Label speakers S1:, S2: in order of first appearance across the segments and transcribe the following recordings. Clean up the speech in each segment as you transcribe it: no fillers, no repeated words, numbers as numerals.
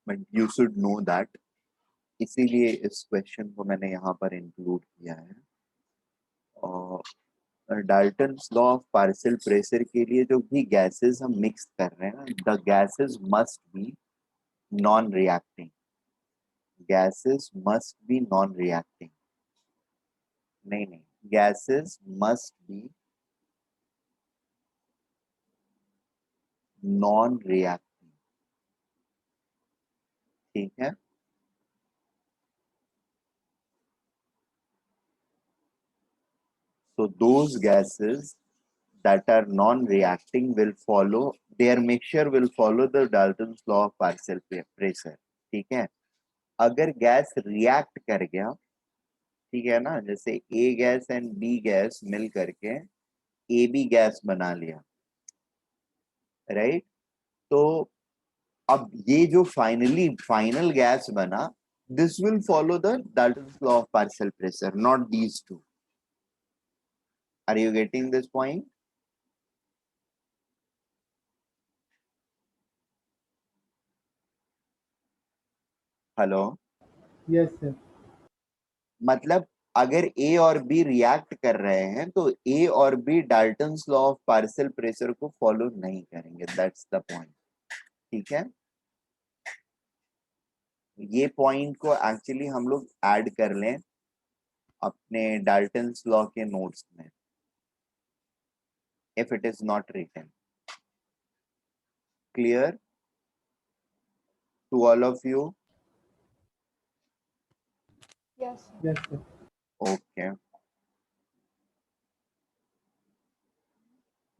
S1: But you should know that, इसीलिए इस question को मैंने यहाँ पर इंक्लूड किया है। और Dalton's law of partial pressure के लिए जो भी गैसेस हम मिक्स कर रहे हैं, the gases must be non reacting, gases must be non reacting, नहीं, gases must be non reacting, ठीक है। So those gases that are non-reacting will follow, their mixture will follow the Dalton's law of partial pressure, ठीक है। अगर gas react कर गया, ठीक है ना, जैसे ए गैस एंड बी गैस मिल करके ए बी गैस बना लिया, राइट। तो अब ये जो फाइनल गैस बना, this will follow the Dalton's law of partial pressure, not these two. Are you getting this point? Hello.
S2: Yes sir.
S1: मतलब अगर ए और बी रिएक्ट कर रहे हैं तो ए और B Dalton's law of partial pressure को फॉलो नहीं करेंगे, दैट्स द पॉइंट, ठीक है। ये पॉइंट को एक्चुअली हम लोग ऐड कर लें अपने डाल्टन्स लॉ के नोट्स में, if it is not written. Clear to all of you?
S2: Yes sir.
S1: Okay,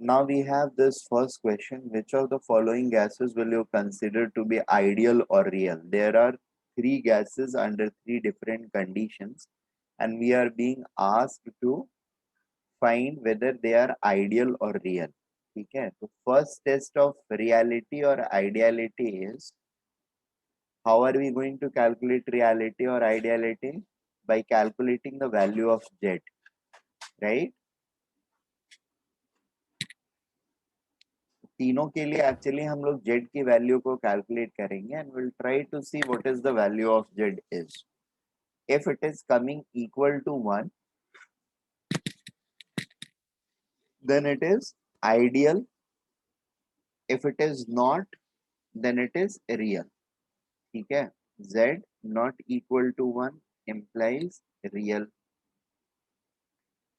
S1: now we have this first question: which of the following gases will you consider to be ideal or real? There are three gases under three different conditions and we are being asked to find whether they are ideal or real, ठीक है। तो first test of reality or ideality is, how are we going to calculate reality or ideality? By calculating the value of Z, right? तीनों के लिए actually हम लोग Z की value को कैलकुलेट करेंगे and will try to see what is the value of Z is. If it is coming equal to 1, then it is ideal. If it is not, then it is real, ठीक है। Z not equal to 1 implies real.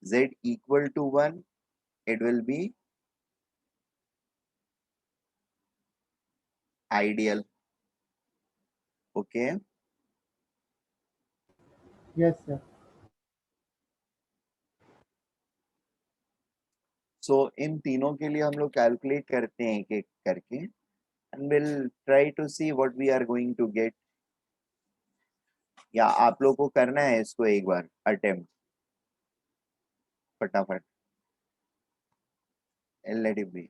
S1: Z equal to 1, it will be ideal, okay।
S2: Yes sir.
S1: So इन तीनों के लिए हम लोग calculate करते हैं एक एक करके and will try to see what we are going to get. या आप लोग को करना है इसको एक बार अटेम्प्ट फटाफट। Let it be,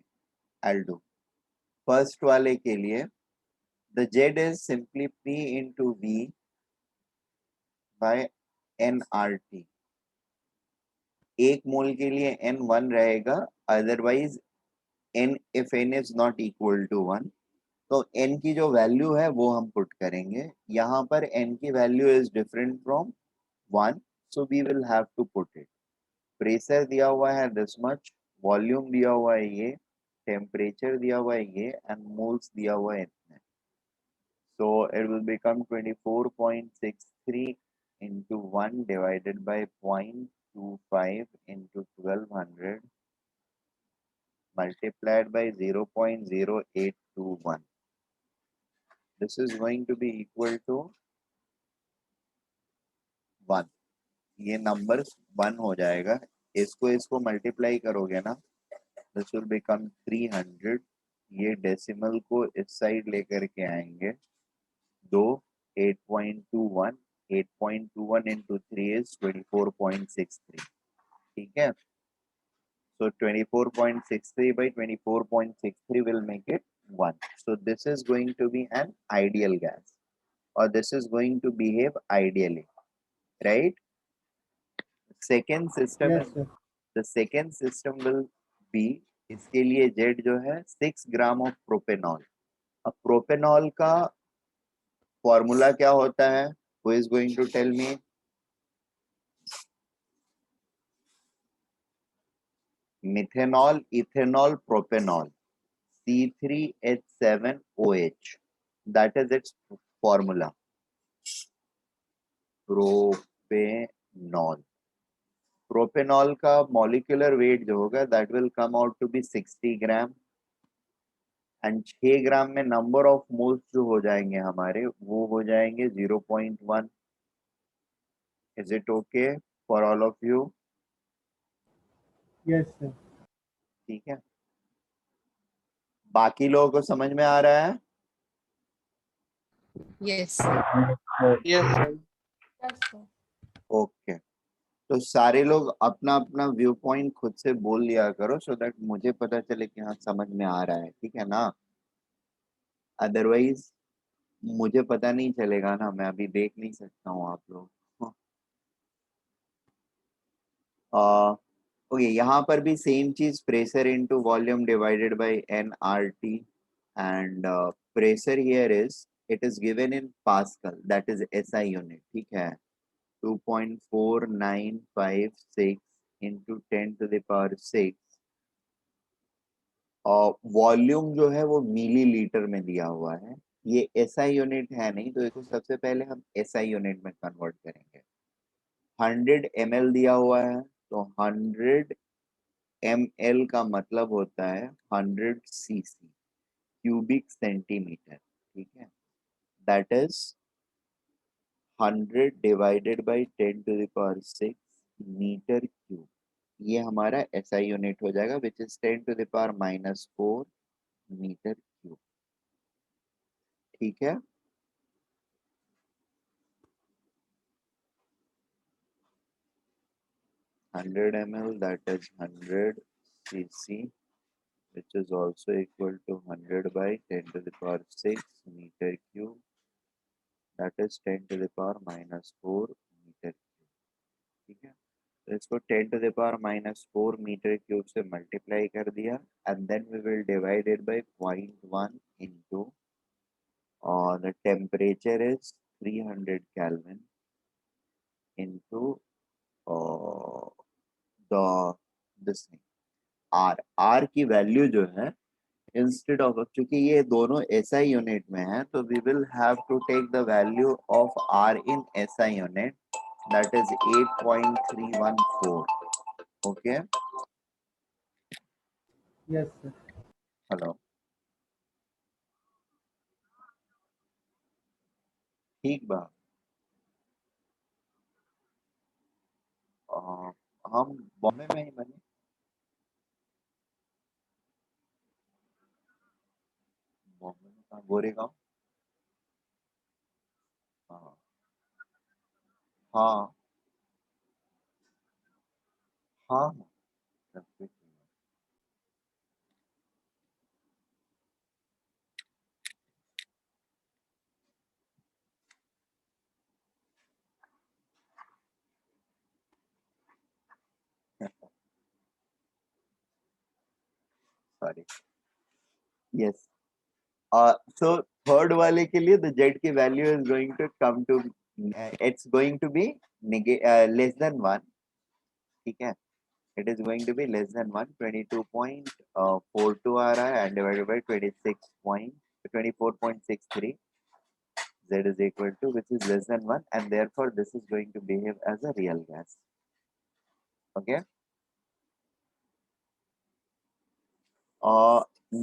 S1: I will do. First वाले के लिए the Z is simply P into V by nRT। एक मोल के लिए n 1 रहेगा, otherwise n if n is not equal to 1, तो n की जो वैल्यू है वो हम पुट करेंगे। यहाँ पर n की value is different from 1, so we will have to put it. Pressure दिया हुआ है दिस मच, वॉल्यूम दिया हुआ है ये, टेम्परेचर दिया हुआ है ये एंड मोल्स दिया हुआ है इतने। So it will become 24.63 into 1 divided by 0.25 into 1200 multiplied by 0.0821. This is going to be equal to 1. ये नंबर 1 हो जाएगा, इसको मल्टीप्लाई करोगे ना, दिस विल बिकम 300। ये डेसिमल को इस साइड लेकर के आएंगे, 2 8.21, 8.21 into 3 is 24.63, ठीक है। So 24.63 by 24.63 will make it 1. So this is going to be an ideal gas, or this is going to behave ideally, right? Second system
S2: yes
S1: is,
S2: sir.
S1: the second system will be, इसके लिए Z जो है 6 gram of propanol. अब propanol का formula क्या होता है? Who is going to tell me? Methanol, ethanol, propanol, C3H7OH, that is its formula. Propanol, propanol का मॉलिक्यूलर वेट जो होगा that will come out to be 60 gram, and 6 gram में number of moles जो हो जाएंगे हमारे वो हो जाएंगे 0.1. Is it okay for all of you?
S2: Yes, sir.
S1: ठीक है, बाकी लोगों को समझ में आ रहा है?
S3: Yes.
S4: Yes, sir.
S3: Yes, sir.
S1: Okay, तो सारे लोग अपना अपना व्यू पॉइंट खुद से बोल लिया करो सो दैट मुझे पता चले कि हाँ समझ में आ रहा है, ठीक है ना? अदरवाइज मुझे पता नहीं चलेगा ना, मैं अभी देख नहीं सकता हूँ आप लोग। ओके, यहाँ पर भी सेम चीज, pressure into volume divided by nRT, and pressure here is, it is given in pascal, that is SI unit, ठीक है? 2.4956 into 10 to the power 6, और वॉल्यूम जो है वो मिलीलीटर में दिया हुआ है। ये SI यूनिट है नहीं, तो इसको सबसे पहले हम SI यूनिट में कन्वर्ट करेंगे। 100 ml दिया हुआ है, तो 100 ml का मतलब होता है 100 cc, क्यूबिक सेंटीमीटर, ठीक है? That is 100 divided by 10 to the power 6 metre cube. ये हमारा SI यूनिट हो जाएगा, which is 10 to the power -4 metre cube, ठीक है? Hundred ml, that is 100 cc, which is also equal to 100 by 10 to the power 6 meter cube, that is 10 to the power -4 meter cube, ठीक है? तो इसको 10 to the power -4 metre cube से multiply कर दिया, and then we will divide it by 0.1 into, और the temperature is 300 Kelvin into the this thing R की value जो है, इंस्टेड ऑफ, चूंकि ये दोनों SI यूनिट में है, तो we will have to take the value of R in SI unit, that is 8.314. Okay,
S2: Yes, sir.
S1: Hello, ठीक बा? हम बॉम्बे में ही बने। बॉम्बे में कहाँ? गोरेगांव। हाँ हाँ हाँ हाँ, definitely. Sorry, yes. So third वाले के लिए द जेड की value is going to come to, it's going to be less than 1, ठीक है? It is going to be less than 1, 22.42 आ रहा है, and divided by 24.63, z is equal to, which is less than 1, and therefore this is going to behave as a real gas. Okay,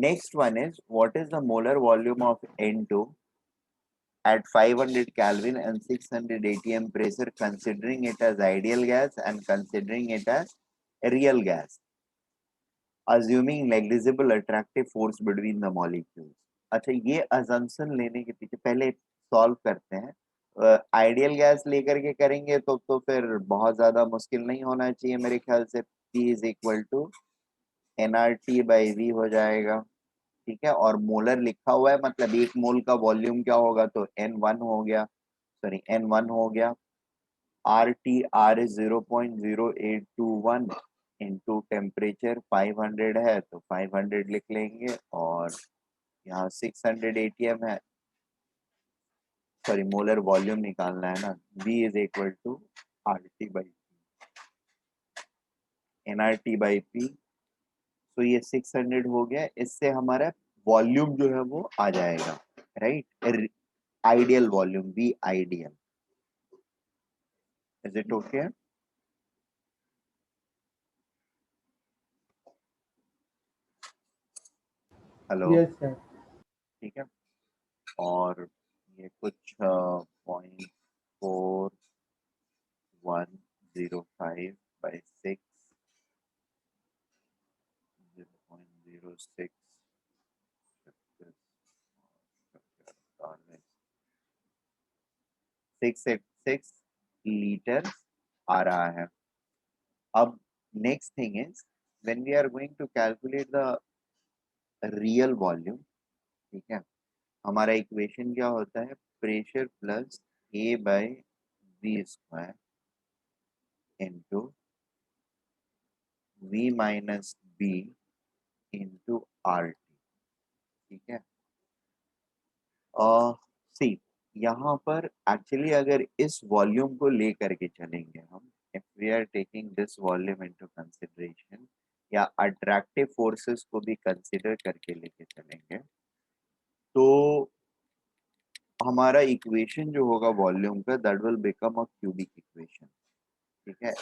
S1: next one is, what is the molar volume of N2 at 500 Kelvin and 600 atm pressure, considering it as ideal gas and considering it as a real gas, assuming negligible attractive force between the molecules. अच्छा, ये assumption लेने के पीछे पहले solve करते हैं। Ideal gas लेकर के करेंगे तो फिर बहुत ज्यादा मुश्किल नहीं होना चाहिए मेरे ख्याल से। P is equal to nRT/V हो जाएगा, ठीक है? और मोलर लिखा हुआ है, मतलब एक मोल का वॉल्यूम क्या होगा, तो N1 हो गया, सॉरी N1 हो गया। R इज 0.0821 इंटू टेम्परेचर 500 है, तो 500 लिख लेंगे, और यहाँ 600 ATM है, सॉरी मोलर वॉल्यूम निकालना है ना, V is equal to RT by nRT by P। तो ये 600 हो गया, इससे हमारा वॉल्यूम जो है वो आ जाएगा, right, ideal volume, V ideal. Is it okay? Hello,
S2: Yes, sir.
S1: ठीक है। और ये कुछ 0.4105 बाई 6, 0.06 686 लीटर आ रहा है। अब next thing is when we are going to calculate the real volume, ठीक है, हमारा इक्वेशन क्या होता है, pressure plus A by V square into V minus B into RT, ठीक है। सी यहाँ पर एक्चुअली अगर इस वॉल्यूम को लेकर के चलेंगे हम, if we are taking this volume into consideration या अट्रैक्टिव फोर्सेस को भी कंसिडर करके लेके चलेंगे, तो हमारा इक्वेशन जो होगा वॉल्यूम का, that will become a cubic equation, ठीक है।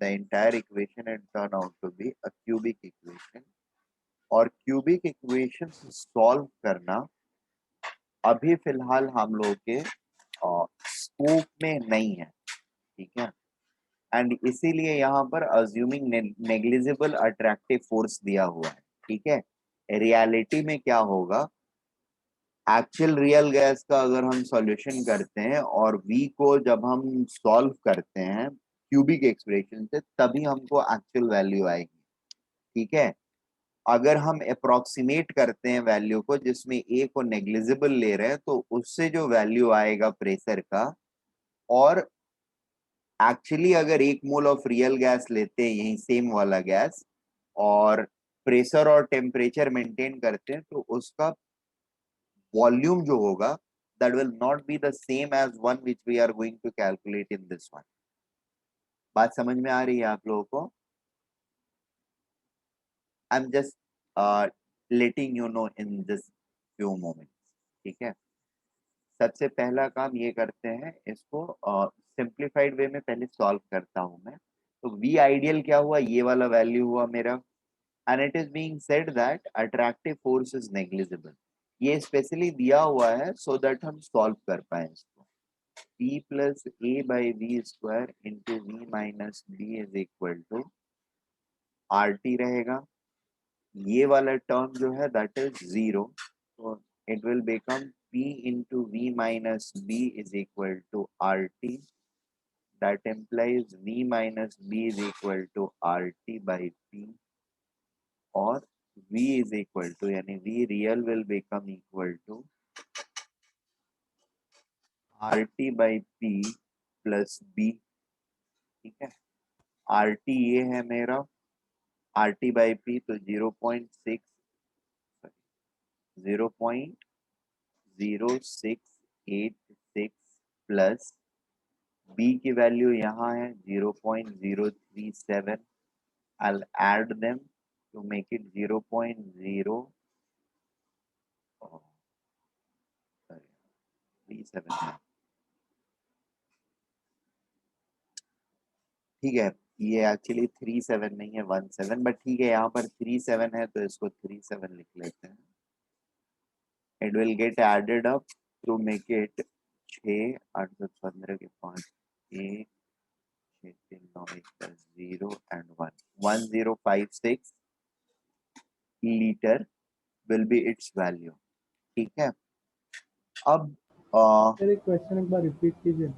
S1: The entire equation and turn out to be a cubic equation. और क्यूबिक इक्वेशन सॉल्व करना अभी फिलहाल हम लोग के स्कोप में नहीं है, ठीक है। एंड इसीलिए यहाँ पर अज्यूमिंग नेग्लिजिबल अट्रैक्टिव फोर्स दिया हुआ है, ठीक है। रियलिटी में क्या होगा, एक्चुअल रियल गैस का अगर हम सॉल्यूशन करते हैं और V को जब हम सॉल्व करते हैं क्यूबिक एक्सप्रेशन से, तभी हमको एक्चुअल वैल्यू आएगी, ठीक है। अगर हम अप्रोक्सीमेट करते हैं वैल्यू को जिसमें A को नेग्लिजिबल ले रहे हैं, तो उससे जो वैल्यू आएगा प्रेशर का, और एक्चुअली अगर 1 मोल ऑफ रियल गैस लेते हैं यही सेम वाला गैस और प्रेशर और टेम्परेचर मेंटेन करते हैं, तो उसका वॉल्यूम जो होगा that will not be the same as one which we are going to calculate in this one। बात समझ में आ रही है आप लोगों को? I'm just letting you know in this few moments, ठीक है। सबसे पहला काम ये करते हैं, इसको सिंप्लीफाइड वे में पहले सॉल्व करता हूं मैं। तो V आइडियल क्या हुआ, ये वाला वैल्यू हुआ मेरा, and it is being said that attractive force is negligible. ये स्पेशली दिया हुआ है सो दैट हम सॉल्व कर पाए इसको। P plus A by V square into V minus B is equal to RT रहेगा। ये वाला टर्म जो है that is 0, so it will become P into V minus B is equal to RT, that implies V minus B is equal to RT by P, और V is equal to यानी V real will become equal to RT by P plus B, ठीक है। RT ये है मेरा, RT by P तो 0.0686 plus B की value यहाँ है 0.037। I'll add them to make it 0.037, ठीक है। ये एक्चुअली 37 नहीं है, 17, बट ठीक है, यहाँ पर 37 है तो इसको 37 लिख लेते हैं। It will get added up to make it 6 8 10 15 के 5 1 6 3 9 10 0 and 1 1056 litre will be its value, ठीक है। अब
S2: सर एक क्वेश्चन एक बार रिपीट कीजिए ना।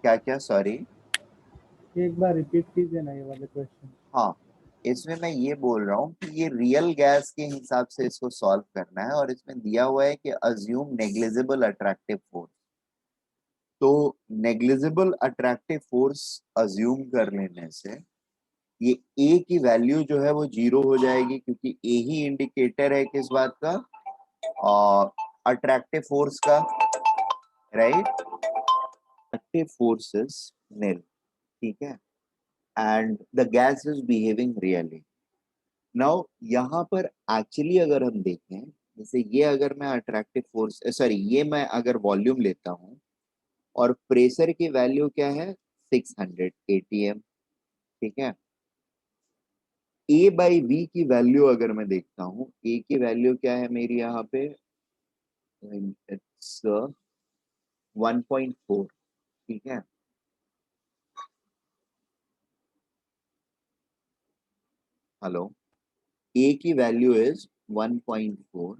S1: क्या क्या, सॉरी,
S2: एक बार रिपीट कीजिए ना ये वाले क्वेश्चन।
S1: हाँ, इसमें मैं ये बोल रहा हूँ कि ये रियल गैस के हिसाब से इसको सॉल्व करना है, और इसमें दिया हुआ है कि अज्यूम नेग्लिजिबल अट्रैक्टिव फोर्स। तो नेग्लिजिबल अट्रैक्टिव फोर्स अज्यूम कर लेने से ये ए की वैल्यू जो है वो 0 हो जाएगी, क्योंकि ए ही इंडिकेटर है किस बात का, अट्रैक्टिव फोर्स का, right, active force is nil, ठीक है, and the gas is behaving really. Now यहाँ पर एक्चुअली अगर हम देखें, जैसे ये अगर मैं अट्रैक्टिव फोर्स, सॉरी, ये मैं अगर वॉल्यूम लेता हूँ और प्रेशर की वैल्यू क्या है 600 atm, ठीक है, ए बाई वी की वैल्यू अगर मैं देखता हूँ, ए की वैल्यू क्या है मेरी यहाँ पे, इट्स 1.4, ठीक है, हेलो, ए की value is 1.4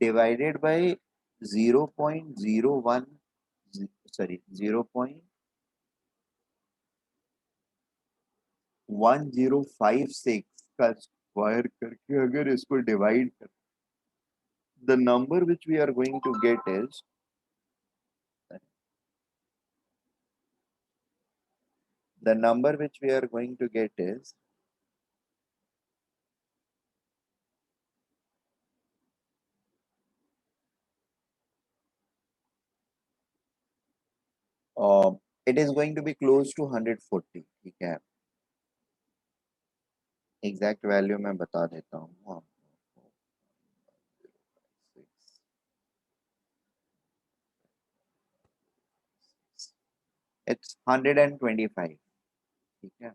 S1: divided by 0.01, sorry 0.1056 का स्क्वायर करके अगर इसको डिवाइड कर, the number which we are going to get is, the number which we are going to get is it is going to be close to 140, ठीक है, exact value मैं बता देता हूँ, it's 125, ठीक है,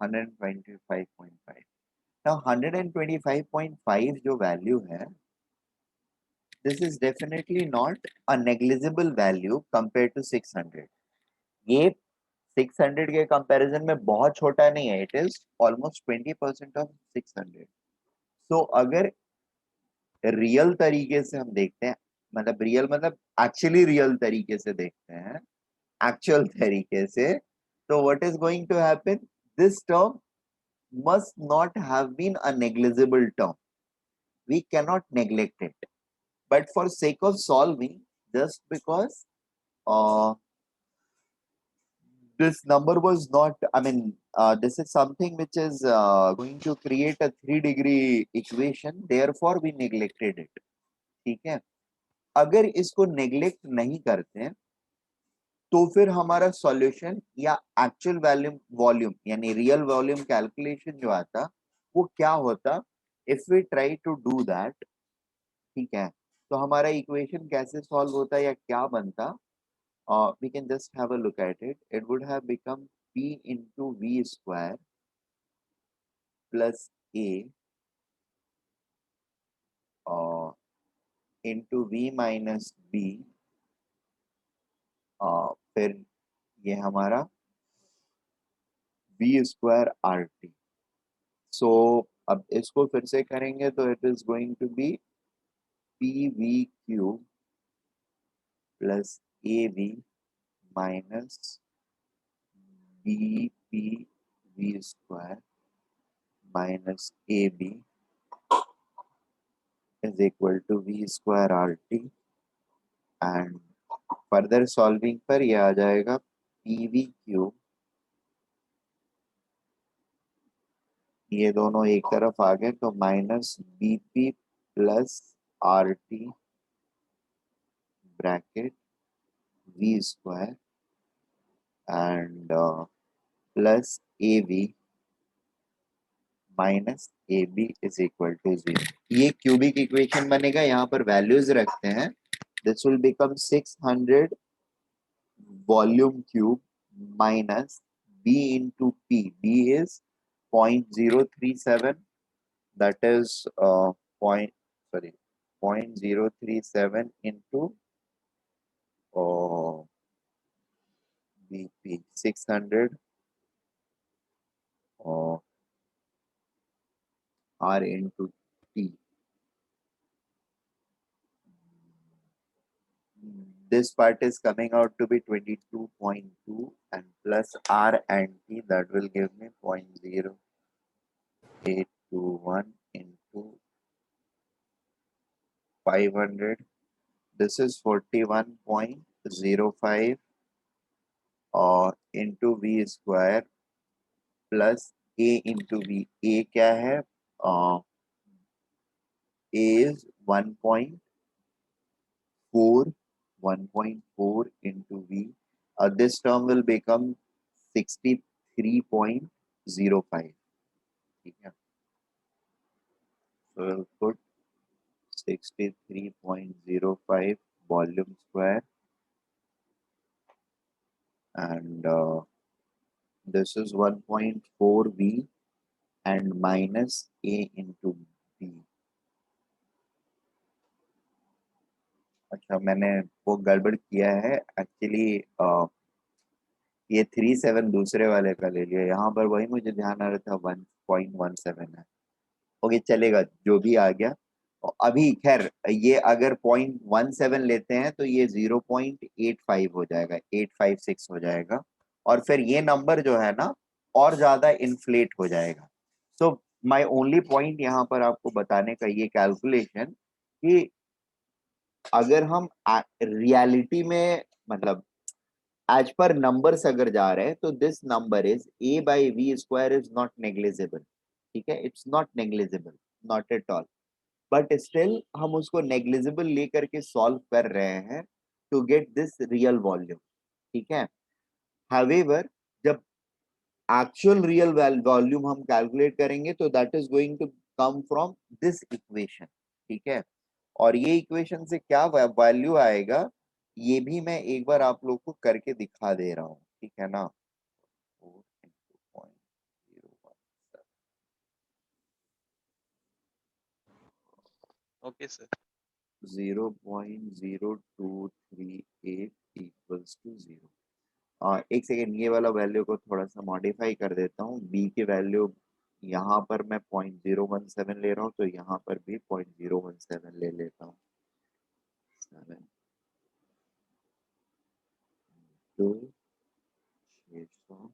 S1: 125.5। now 125.5 जो वैल्यू है, this is definitely not a negligible value compared to 600। ये 600 के कंपैरिजन में बहुत छोटा नहीं है, इट इज ऑलमोस्ट 20% ऑफ 600। सो अगर रियल तरीके से हम देखते हैं, मतलब रियल मतलब एक्चुअली रियल तरीके से देखते हैं, एक्चुअल तरीके से, तो what is going to happen, this term must not have been a negligible term, we cannot neglect it, but for sake of solving, just because uh, this number was not, I mean, this is something which is going to create a 3-degree equation, therefore we neglected it, ठीक है। अगर इसको neglect नहीं करते तो फिर हमारा solution या एक्चुअल वॉल्यूम वॉल्यूम यानी रियल वॉल्यूम कैलकुलेशन जो आता वो क्या होता, if we try to do that, ठीक है, तो हमारा इक्वेशन कैसे सॉल्व होता या क्या बनता, we can just have a look at it, it would have become p into v square plus a into v minus b, फिर ये हमारा v square rt। सो अब इसको फिर से करेंगे तो it is going to be P V cube plus A V minus B P V square minus A B is equal to V square R T, and further solving पर यह आ जाएगा P V cube, ये दोनों एक तरफ आ गए तो minus B P plus R T bracket V square and plus A V minus A B is equal to 0। ये क्यूबिक इक्वेशन बनेगा, यहाँ पर वैल्यूज रखते हैं, this will become 600 volume cube minus b into p, b is 0.037, that is point, sorry, 0.037 into bp 600 r into t, this part is coming out to be 22.2 and plus r and t, that will give me 0.0821 into 500, this is 41.05 into v square plus a into v, a क्या है, a is 1.4 1.4 into V. This term will become 63.05. ठीक है, so we'll put 63.05 volume square, and this is 1.4 V and minus A into B. अच्छा, मैंने वो गड़बड़ किया है एक्चुअली। ये 37 दूसरे वाले का ले लिया, यहाँ पर वही मुझे ध्यान आ रहा था 1.17 है। ओके, चलेगा, जो भी आ गया। और अभी खैर ये अगर 0.17 लेते हैं तो ये 0.85 हो जाएगा, 856 हो जाएगा, और फिर ये नंबर जो है ना और ज्यादा इन्फ्लेट हो जाएगा। सो माय ओनली पॉइंट यहाँ पर आपको बताने का ये कैलकुलेशन कि अगर हम रियलिटी में मतलब एज पर नंबर्स अगर जा रहे हैं तो this number is a by V square is not negligible. ठीक है, it's not negligible, not at all, but still हम उसको नेग्लिजिबल लेकर के सॉल्व कर रहे हैं to get this real volume. ठीक है, हावेवर जब एक्चुअल रियल वॉल्यूम हम कैलकुलेट करेंगे तो that is going to come from this equation. ठीक है, और ये इक्वेशन से क्या वैल्यू आएगा ये भी मैं एक बार आप लोग को करके दिखा दे रहा हूँ। ठीक है ना, 4 into 0.017
S4: Okay, sir.
S1: 0.0238 equals to 0। एक सेकेंड, ये वाला वैल्यू को थोड़ा सा मॉडिफाई कर देता हूँ। बी की वैल्यू यहाँ पर मैं 0.017 ले रहा हूँ, तो यहाँ पर भी 0.017 ले लेता हूँ। 7 2 600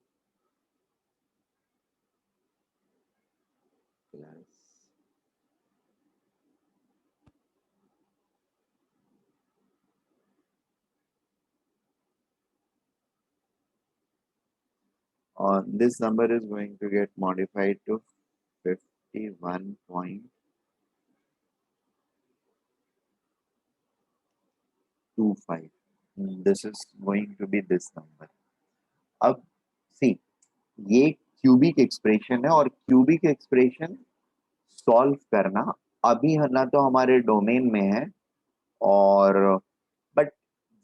S1: plus this number is going to get modified to 51.25. This is going to be this number. अब सी, ये क्यूबिक एक्सप्रेशन है और क्यूबिक एक्सप्रेशन सॉल्व करना अभी ना तो हमारे डोमेन में है, और but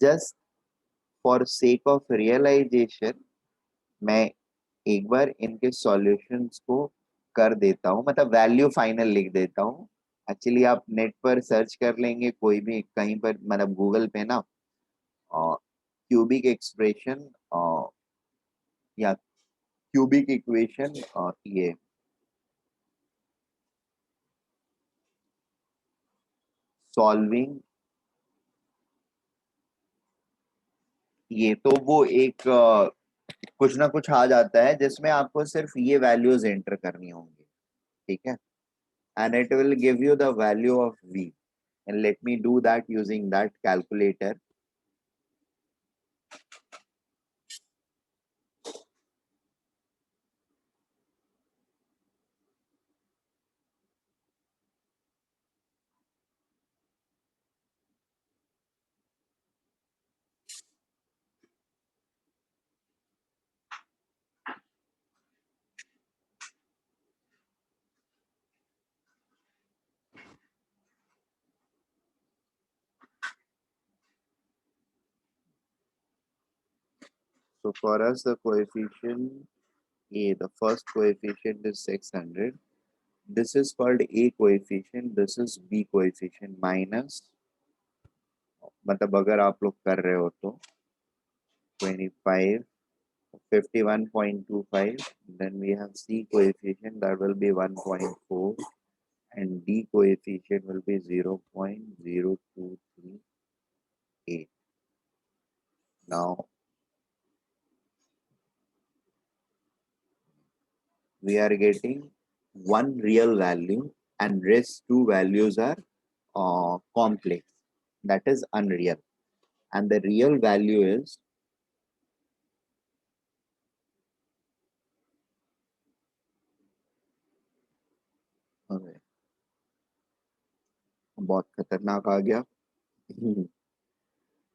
S1: just for sake of realization मैं एक बार इनके सॉल्यूशंस को कर देता हूँ, मतलब वैल्यू फाइनल लिख देता हूँ। एक्चुअली आप नेट पर सर्च कर लेंगे कोई भी कहीं पर, मतलब गूगल पे ना, क्यूबिक एक्सप्रेशन या क्यूबिक इक्वेशन, ये सॉल्विंग, ये तो वो एक कुछ ना कुछ आ जाता है जिसमें आपको सिर्फ ये वैल्यूज एंटर करनी होंगी। ठीक है, and it will give you the value of v, and let me do that using that calculator. So for us the coefficient a, the first coefficient is 600. This is called a coefficient, this is b coefficient, minus, मतलब अगर आप लोग कर रहे हो तो 25 51.25, then we have c coefficient that will be 1.4 and d coefficient will be 0.0238. Now we are getting one real value and rest two values are complex, that is unreal, and the real value is बहुत खतरनाक आ गया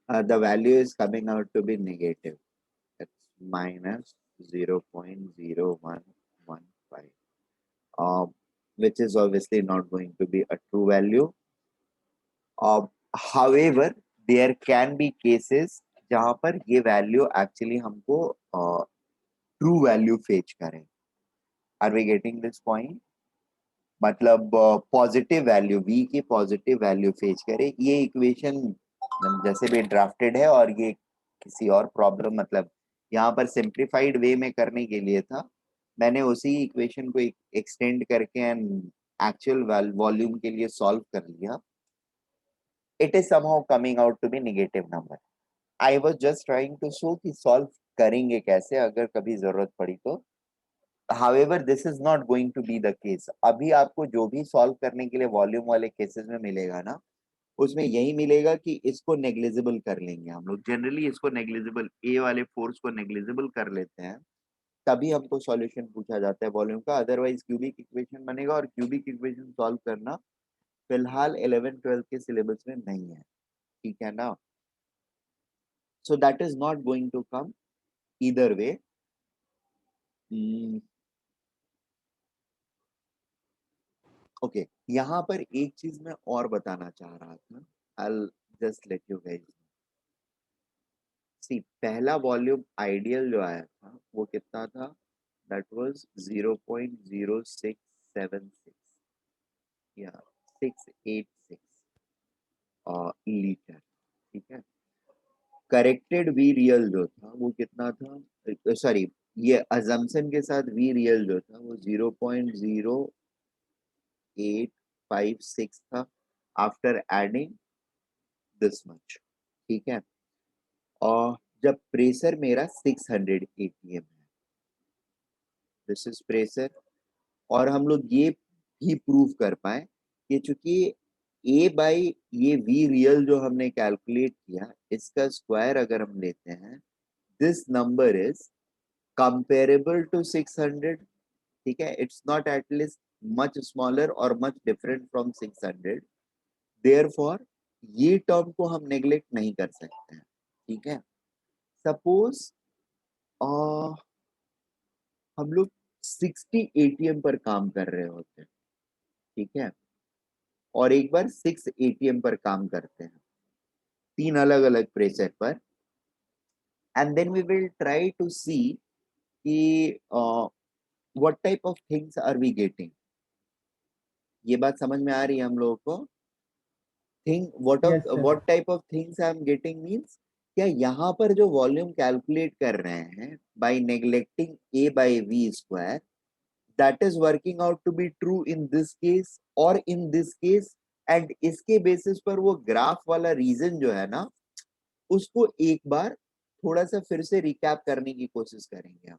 S1: the value is coming out to be negative. It's minus 0.0115, which is obviously not going to be a true value. However, there can be cases जहाँ पर ये value actually हमको true value fetch करें. Are we getting this point? मतलब positive value v की positive value fetch करे. ये equation जैसे भी ड्राफ्टेड है और ये किसी और प्रॉब्लम मतलब यहाँ पर सिंप्लीफाइड वे में करने के लिए था. मैंने उसी इक्वेशन को एक्सटेंड करके एंड एक्चुअल वॉल्यूम के लिए सॉल्व कर लिया. It is somehow coming out to be negative number. I was just trying to show कि सॉल्व करेंगे कैसे अगर कभी जरूरत पड़ी तो. However, this is not going to be the case. अभी आपको जो भी सॉल्व करने के लिए वॉल्यूम वाले केसेस में मिलेगा ना, उसमें यही मिलेगा कि इसको नेग्लिजिबल कर लेंगे हम लोग. जनरली इसको नेग्लिजिबल, ए वाले फोर्स को नेग्लिजिबल कर लेते हैं, तभी हमको सॉल्यूशन पूछा जाता है वॉल्यूम का. अदरवाइज क्यूबिक इक्वेशन बनेगा और क्यूबिक इक्वेशन सॉल्व करना फिलहाल 11-12 के सिलेबस में नहीं है. ठीक है ना? So that is not going to come either way. Okay, यहाँ पर एक चीज मैं और बताना चाह रहा था. I'll just let you guys know. See, पहला वॉल्यूम आइडियल जो आया था वो कितना था? That was 0.0676 या 686 लीटर. ठीक है. करेक्टेड वी रियल जो था वो कितना था? सॉरी, ये अजम्पशन के साथ वी रियल जो था वो 0.0856 था आफ्टर एडिंग दिस मच. ठीक है. और जब प्रेशर मेरा 600 atm है, दिस इज प्रेशर. और हम लोग ये भी प्रूव कर पाए कि चूंकि ए बाई ये वी रियल जो हमने कैलकुलेट किया इसका स्क्वायर अगर हम लेते हैं, this number is comparable to 600. ठीक है. It's not at least much smaller और मच डिफरेंट फ्रॉम 600. देयरफॉर ये टर्म को हम नेग्लेक्ट नहीं कर सकते हैं. ठीक है. सपोज हम लोग 60 atm पर काम कर रहे होते हैं. ठीक है. और एक बार 6 atm पर काम करते हैं, 3 अलग अलग प्रेशर पर. And then we will try to see कि what type of things are we getting. ये बात समझ में आ रही है हम लोगों को? Thing
S2: Yes, sir.
S1: What type of things I am getting means क्या यहाँ पर जो वॉल्यूम कैलकुलेट कर रहे हैं by neglecting a by v square, that is working out to be true in this case or in this case. And इसके basis पर वो ग्राफ वाला रीजन जो है ना, उसको एक बार थोड़ा सा फिर से रिकैप करने की कोशिश करेंगे हम.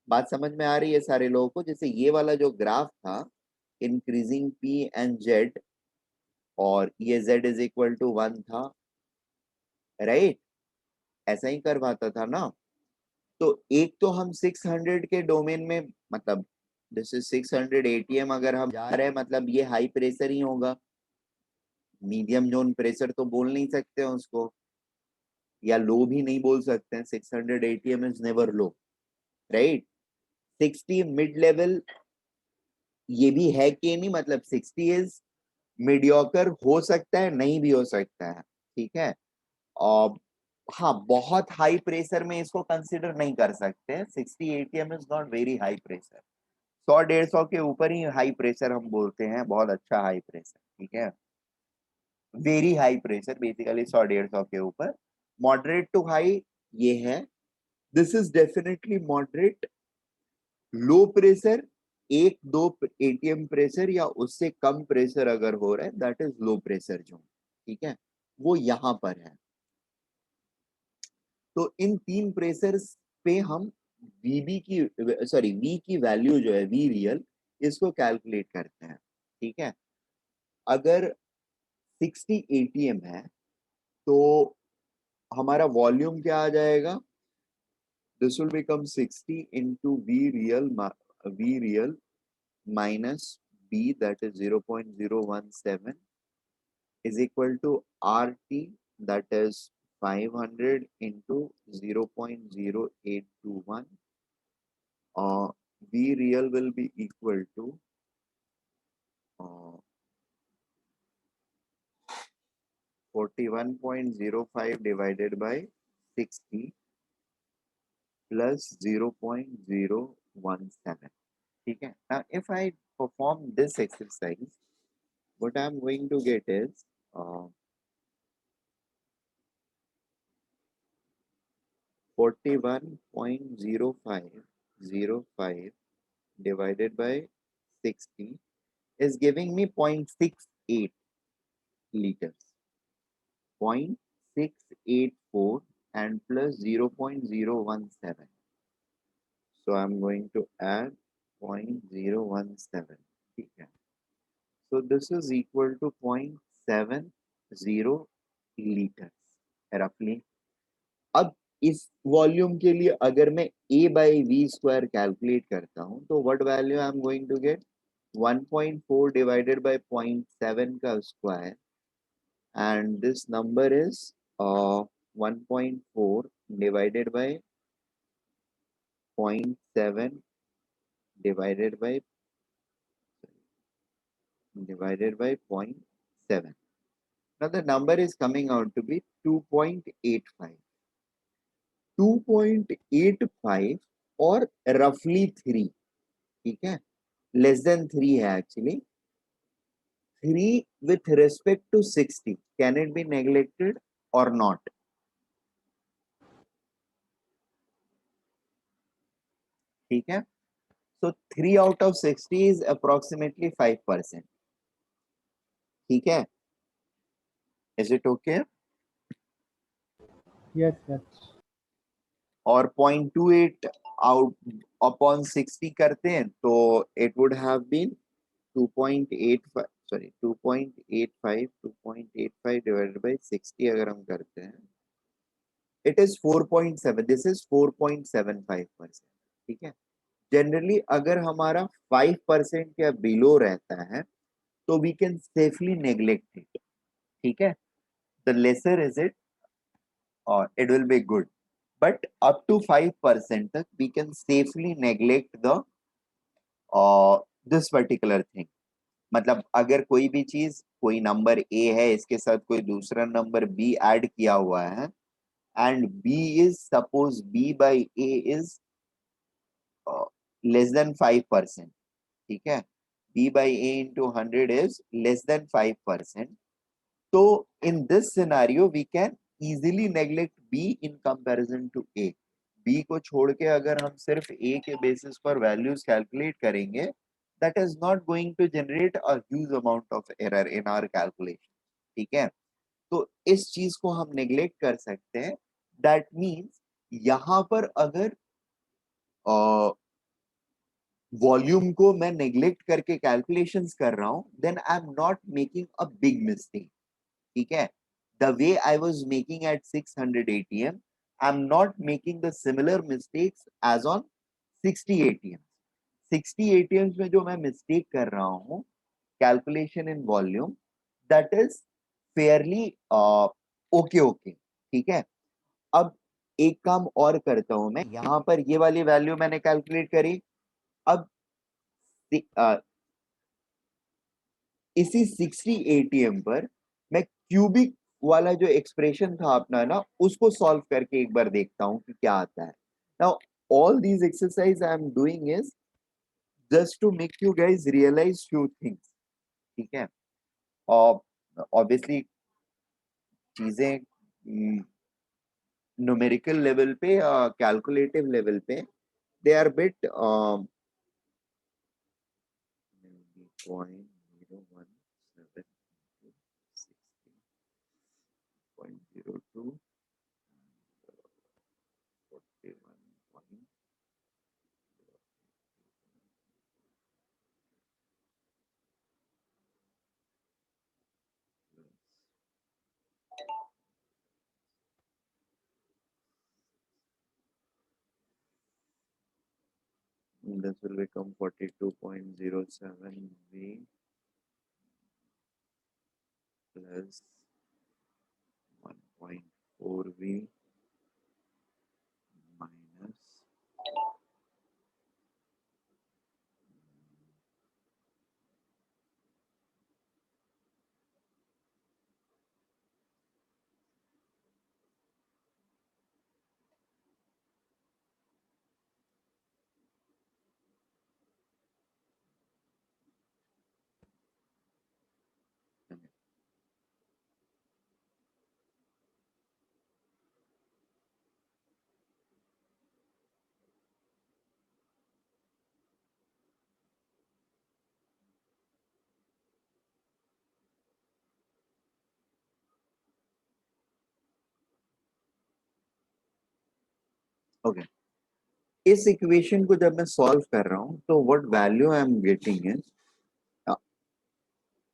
S1: बात समझ में आ रही है सारे लोगों को? जैसे ये वाला जो ग्राफ था इंक्रीजिंग पी एंड जेड और ये z इज इक्वल टू 1 था, राइट? ऐसा ही करवाता था ना. तो एक तो हम 600 के डोमेन में, मतलब दिस इज 600 atm अगर हम जा रहे हैं, मतलब ये हाई प्रेशर ही होगा. मीडियम जोन प्रेशर तो बोल नहीं सकते हैं उसको, या लो भी नहीं बोल सकते हैं. 600 atm is never low, right? 60 mid level ये भी है कि नहीं, मतलब 60 इज मीडियोकर हो सकता है, नहीं भी हो सकता है. ठीक है. और हाँ, बहुत हाई प्रेशर में इसको कंसिडर नहीं कर सकते. 60 atm is not very high pressure. 100-150 के ऊपर ही हाई प्रेशर हम बोलते हैं, बहुत अच्छा हाई प्रेशर. ठीक है. वेरी हाई प्रेशर बेसिकली 100-150 के ऊपर. मॉडरेट टू हाई ये है. This is definitely moderate. Low pressure 1-2 atm pressure या उससे कम प्रेशर अगर हो रहा है, that is low pressure zone. ठीक है. वो यहां पर है. तो इन 3 प्रेशर्स पे हम वीबी की, सॉरी वी की वैल्यू जो है वी रियल, इसको कैलकुलेट करते हैं. ठीक है. अगर 60 atm है तो हमारा वॉल्यूम क्या आ जाएगा? This will become 60 into v real minus b, that is 0.017 is equal to RT that is 500 into 0.0821. V real will be equal to 41.05 divided by 60 plus 0.017. ठीक है. Now if I perform this exercise, what I'm going to get is 41.0505 divided by 60 is giving me 0.68 liters. 0.684 and plus 0.017. So I'm going to add 0.017. Okay. So this is equal to 0.70 liters roughly. अब इस volume के लिए अगर मैं A by V square calculate करता हूं तो what value I am going to get 1.4 divided by 0.7 का square and this number is 1.4 divided by 0.7 divided by 0.7. Now the number is coming out to be 2.85. 2.85 और roughly 3. ठीक है, less than 3 है actually. 3 with respect to 60. Can it be neglected or not? ठीक है. So 3 out of 60 is approximately 5%. ठीक है. Is it okay?
S2: Yes, yes.
S1: और 0.28 out upon 60 करते हैं तो it would have been 2.85 sorry 2.85 divided by 60 अगर हम करते हैं it is 4.7. this is 4.75%. ठीक है. जनरली अगर हमारा 5% या बिलो रहता है तो we can safely neglect it. ठीक है. द लेसर इज इट और it will be good but up to 5% तक we can safely neglect the this particular thing. मतलब अगर कोई भी चीज कोई नंबर A है इसके साथ कोई दूसरा नंबर B ऐड किया हुआ है and B is suppose B by A is less than 5%. ठीक है. B by A into 100 is less than 5%. So in this scenario we can easily neglect B in comparison to A. B को छोड़ के अगर हम सिर्फ A के basis पर वैल्यूज कैलकुलेट करेंगे that is not going to generate a huge amount of error in our calculation. ठीक है. तो इस चीज को हम नेग्लेक्ट कर सकते हैं. That means यहाँ पर अगर वॉल्यूम को मैं नेग्लेक्ट करके कैलकुलेशंस कर रहा हूं then I am not making a big mistake. ठीक है. The way I was making at 600 ATM, I'm not making the similar mistakes as on 60 ATM. 60 ATMs में जो मैं मिस्टेक कर रहा हूँ calculation in volume that is fairly okay. ठीक है. अब एक काम और करता हूं मैं यहाँ पर ये वाली वैल्यू मैंने कैलकुलेट करी. अब इसी 60 ATM पर मैं क्यूबिक वाला जो एक्सप्रेशन था अपना ना उसको सॉल्व करके एक बार देखता हूं कि क्या आता है. Now all these exercise I am doing is just to make you guys realise few things. ठीक है. और ऑब्वियसली चीजें न्यूमेरिकल लेवल पे या कैलकुलेटिव लेवल पे they are bit 0.01 this will become 42.07 V plus 1. 0.4v minus okay. इस equation को जब मैं सॉल्व कर रहा हूं तो what value I am getting is,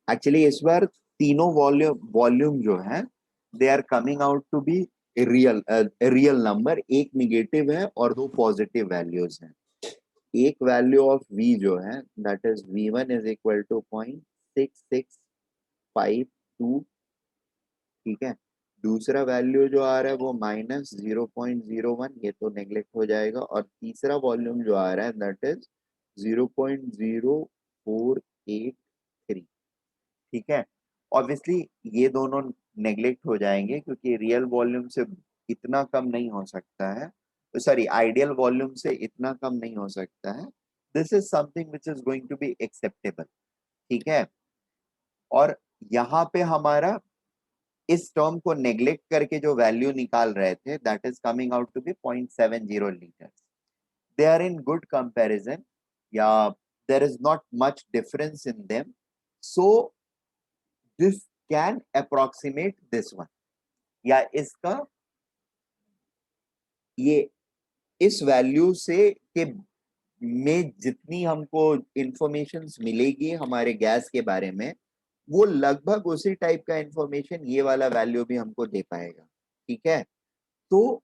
S1: actually इस बार तीनों वॉल्यूम जो है they are coming out to be real number. एक निगेटिव है और दो पॉजिटिव वैल्यूज हैं। एक वैल्यू ऑफ v जो है that is v1 is equal to 0.6652, ठीक है। दूसरा वैल्यू जो आ रहा है वो -0.01, ये तो नेग्लेक्ट हो जाएगा। और तीसरा वॉल्यूम जो आ रहा है दैट इज 0.0483, ठीक है। ऑब्वियसली ये दोनों नेग्लेक्ट हो जाएंगे क्योंकि रियल वॉल्यूम से इतना कम नहीं हो सकता है, तो सॉरी आइडियल वॉल्यूम से इतना कम नहीं हो सकता है। This is something which is going to be acceptable, ठीक है। और यहाँ पे हमारा इस टर्म को नेग्लेक्ट करके जो वैल्यू निकाल रहे थे that is coming out to be 0.70 litre. They are in good comparison, yeah there is not much difference in them, so this can approximate this one, या इसका ये इस वैल्यू से के में जितनी हमको इंफॉर्मेशन मिलेगी हमारे गैस के बारे में वो लगभग उसी टाइप का इंफॉर्मेशन ये वाला वैल्यू भी हमको दे पाएगा, ठीक है। तो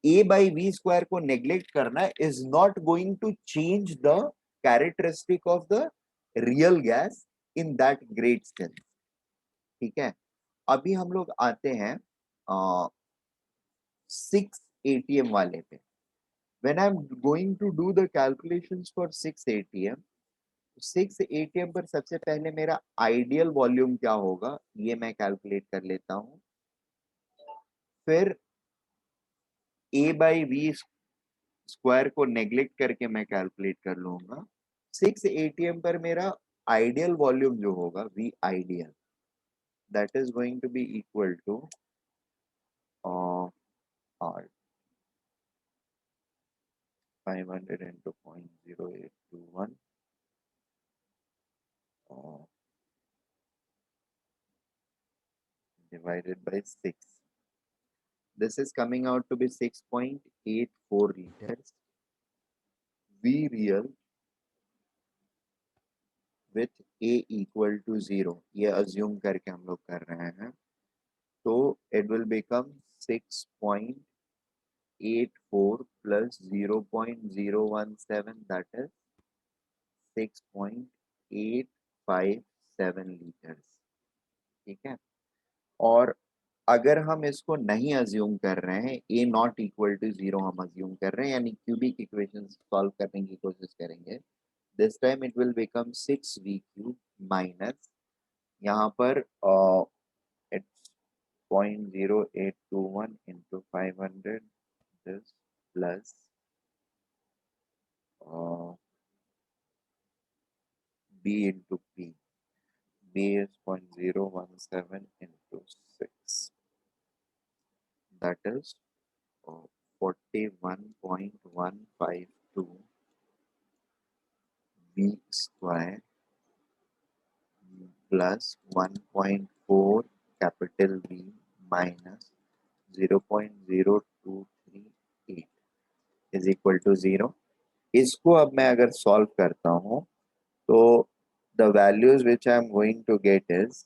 S1: a by v square को नेग्लेक्ट करना is not going to change the characteristic of the real gas in that great sense, ठीक है। अभी हम लोग आते हैं 6 ATM वाले पे। When I'm going to do the calculations for 6 ATM, 6 ATM पर सबसे पहले मेरा आइडियल वॉल्यूम क्या होगा ये मैं कैलकुलेट कर लेता हूं। फिर a by v स्क्वायर को नेग्लेक्ट करके मैं कैलकुलेट कर लूंगा। 6 ATM पर मेरा आइडियल वॉल्यूम जो होगा v ideal that is going to be equal to r 500 into 0.0821 divided by 6. This is coming out to be 6.84 liters. V real with a equal to 0 ये assume करके हम लोग कर रहे हैं, तो it will become 6.84 plus 0.017 that is 6.857 liters, ठीक है। और अगर हम इसको नहीं अज्यूम कर रहे हैं a नॉट इक्वल टू 0 हम अज्यूम कर रहे हैं यानी क्यूबिक इक्वेशन सॉल्व करने की कोशिश करेंगे, this time it will become 6v cube minus यहाँ पर it's 0.0821 into 500 this plus b into p. b is 0.017 into 6, that is 41.152 b square plus 1.4 capital B minus 0.0238 is equal to 0. इसको अब मैं अगर सॉल्व करता हूँ तो the values which I am going to get is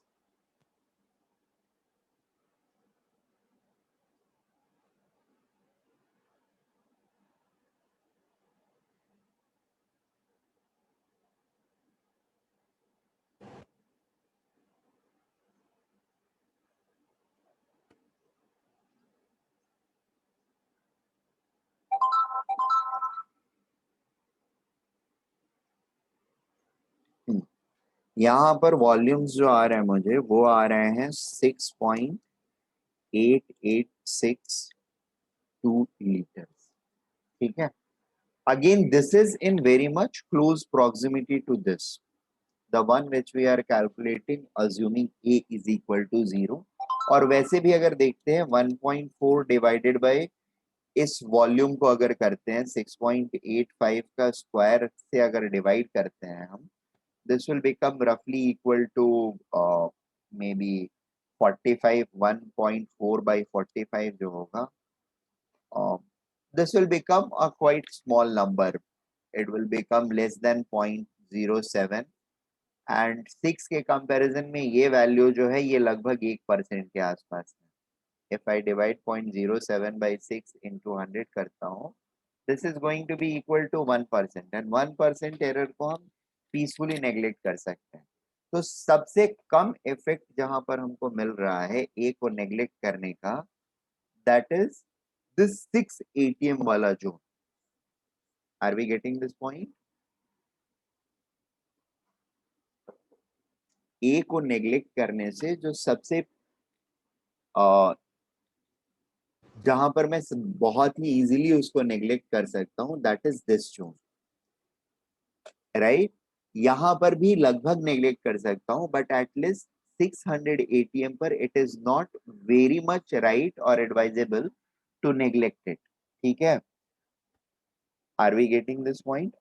S1: यहाँ पर volumes जो आ रहे हैं मुझे वो आ रहे हैं 6.8862 लीटर्स, ठीक है। Again this is in very much close proximity to this, the one which we are calculating assuming a is equal to 0। और वैसे भी अगर देखते हैं 1.4 डिवाइडेड बाय इस वॉल्यूम को अगर करते हैं 6.85 का स्क्वायर से अगर डिवाइड करते हैं हम, this will become roughly equal to maybe 45, 1.4 by 45 जो होगा, this will become a quite small number, it will become less than 0.07 and 6 के कंपैरिजन में ये वैल्यू जो है ये लगभग 1% के आसपास है। If I divide 0.07 by 6 into 100 करता हूँ, this is going to be equal to 1%, and 1% error को हम पीसफुली नेग्लेक्ट कर सकते हैं। तो सबसे कम इफेक्ट जहां पर हमको मिल रहा है ए को नेग्लेक्ट करने का, दैट इज दिस 6 ATM वाला zone. Are we getting this point? A को नेग्लेक्ट करने से जो सबसे जहां पर मैं बहुत ही इजीली उसको नेग्लेक्ट कर सकता हूं, that is this zone, right. यहां पर भी लगभग नेग्लेक्ट कर सकता हूं, बट एटलीस्ट 600 ATM पर it is not very much right और एडवाइजेबल टू नेग्लेक्ट इट, ठीक है। Are we getting this point?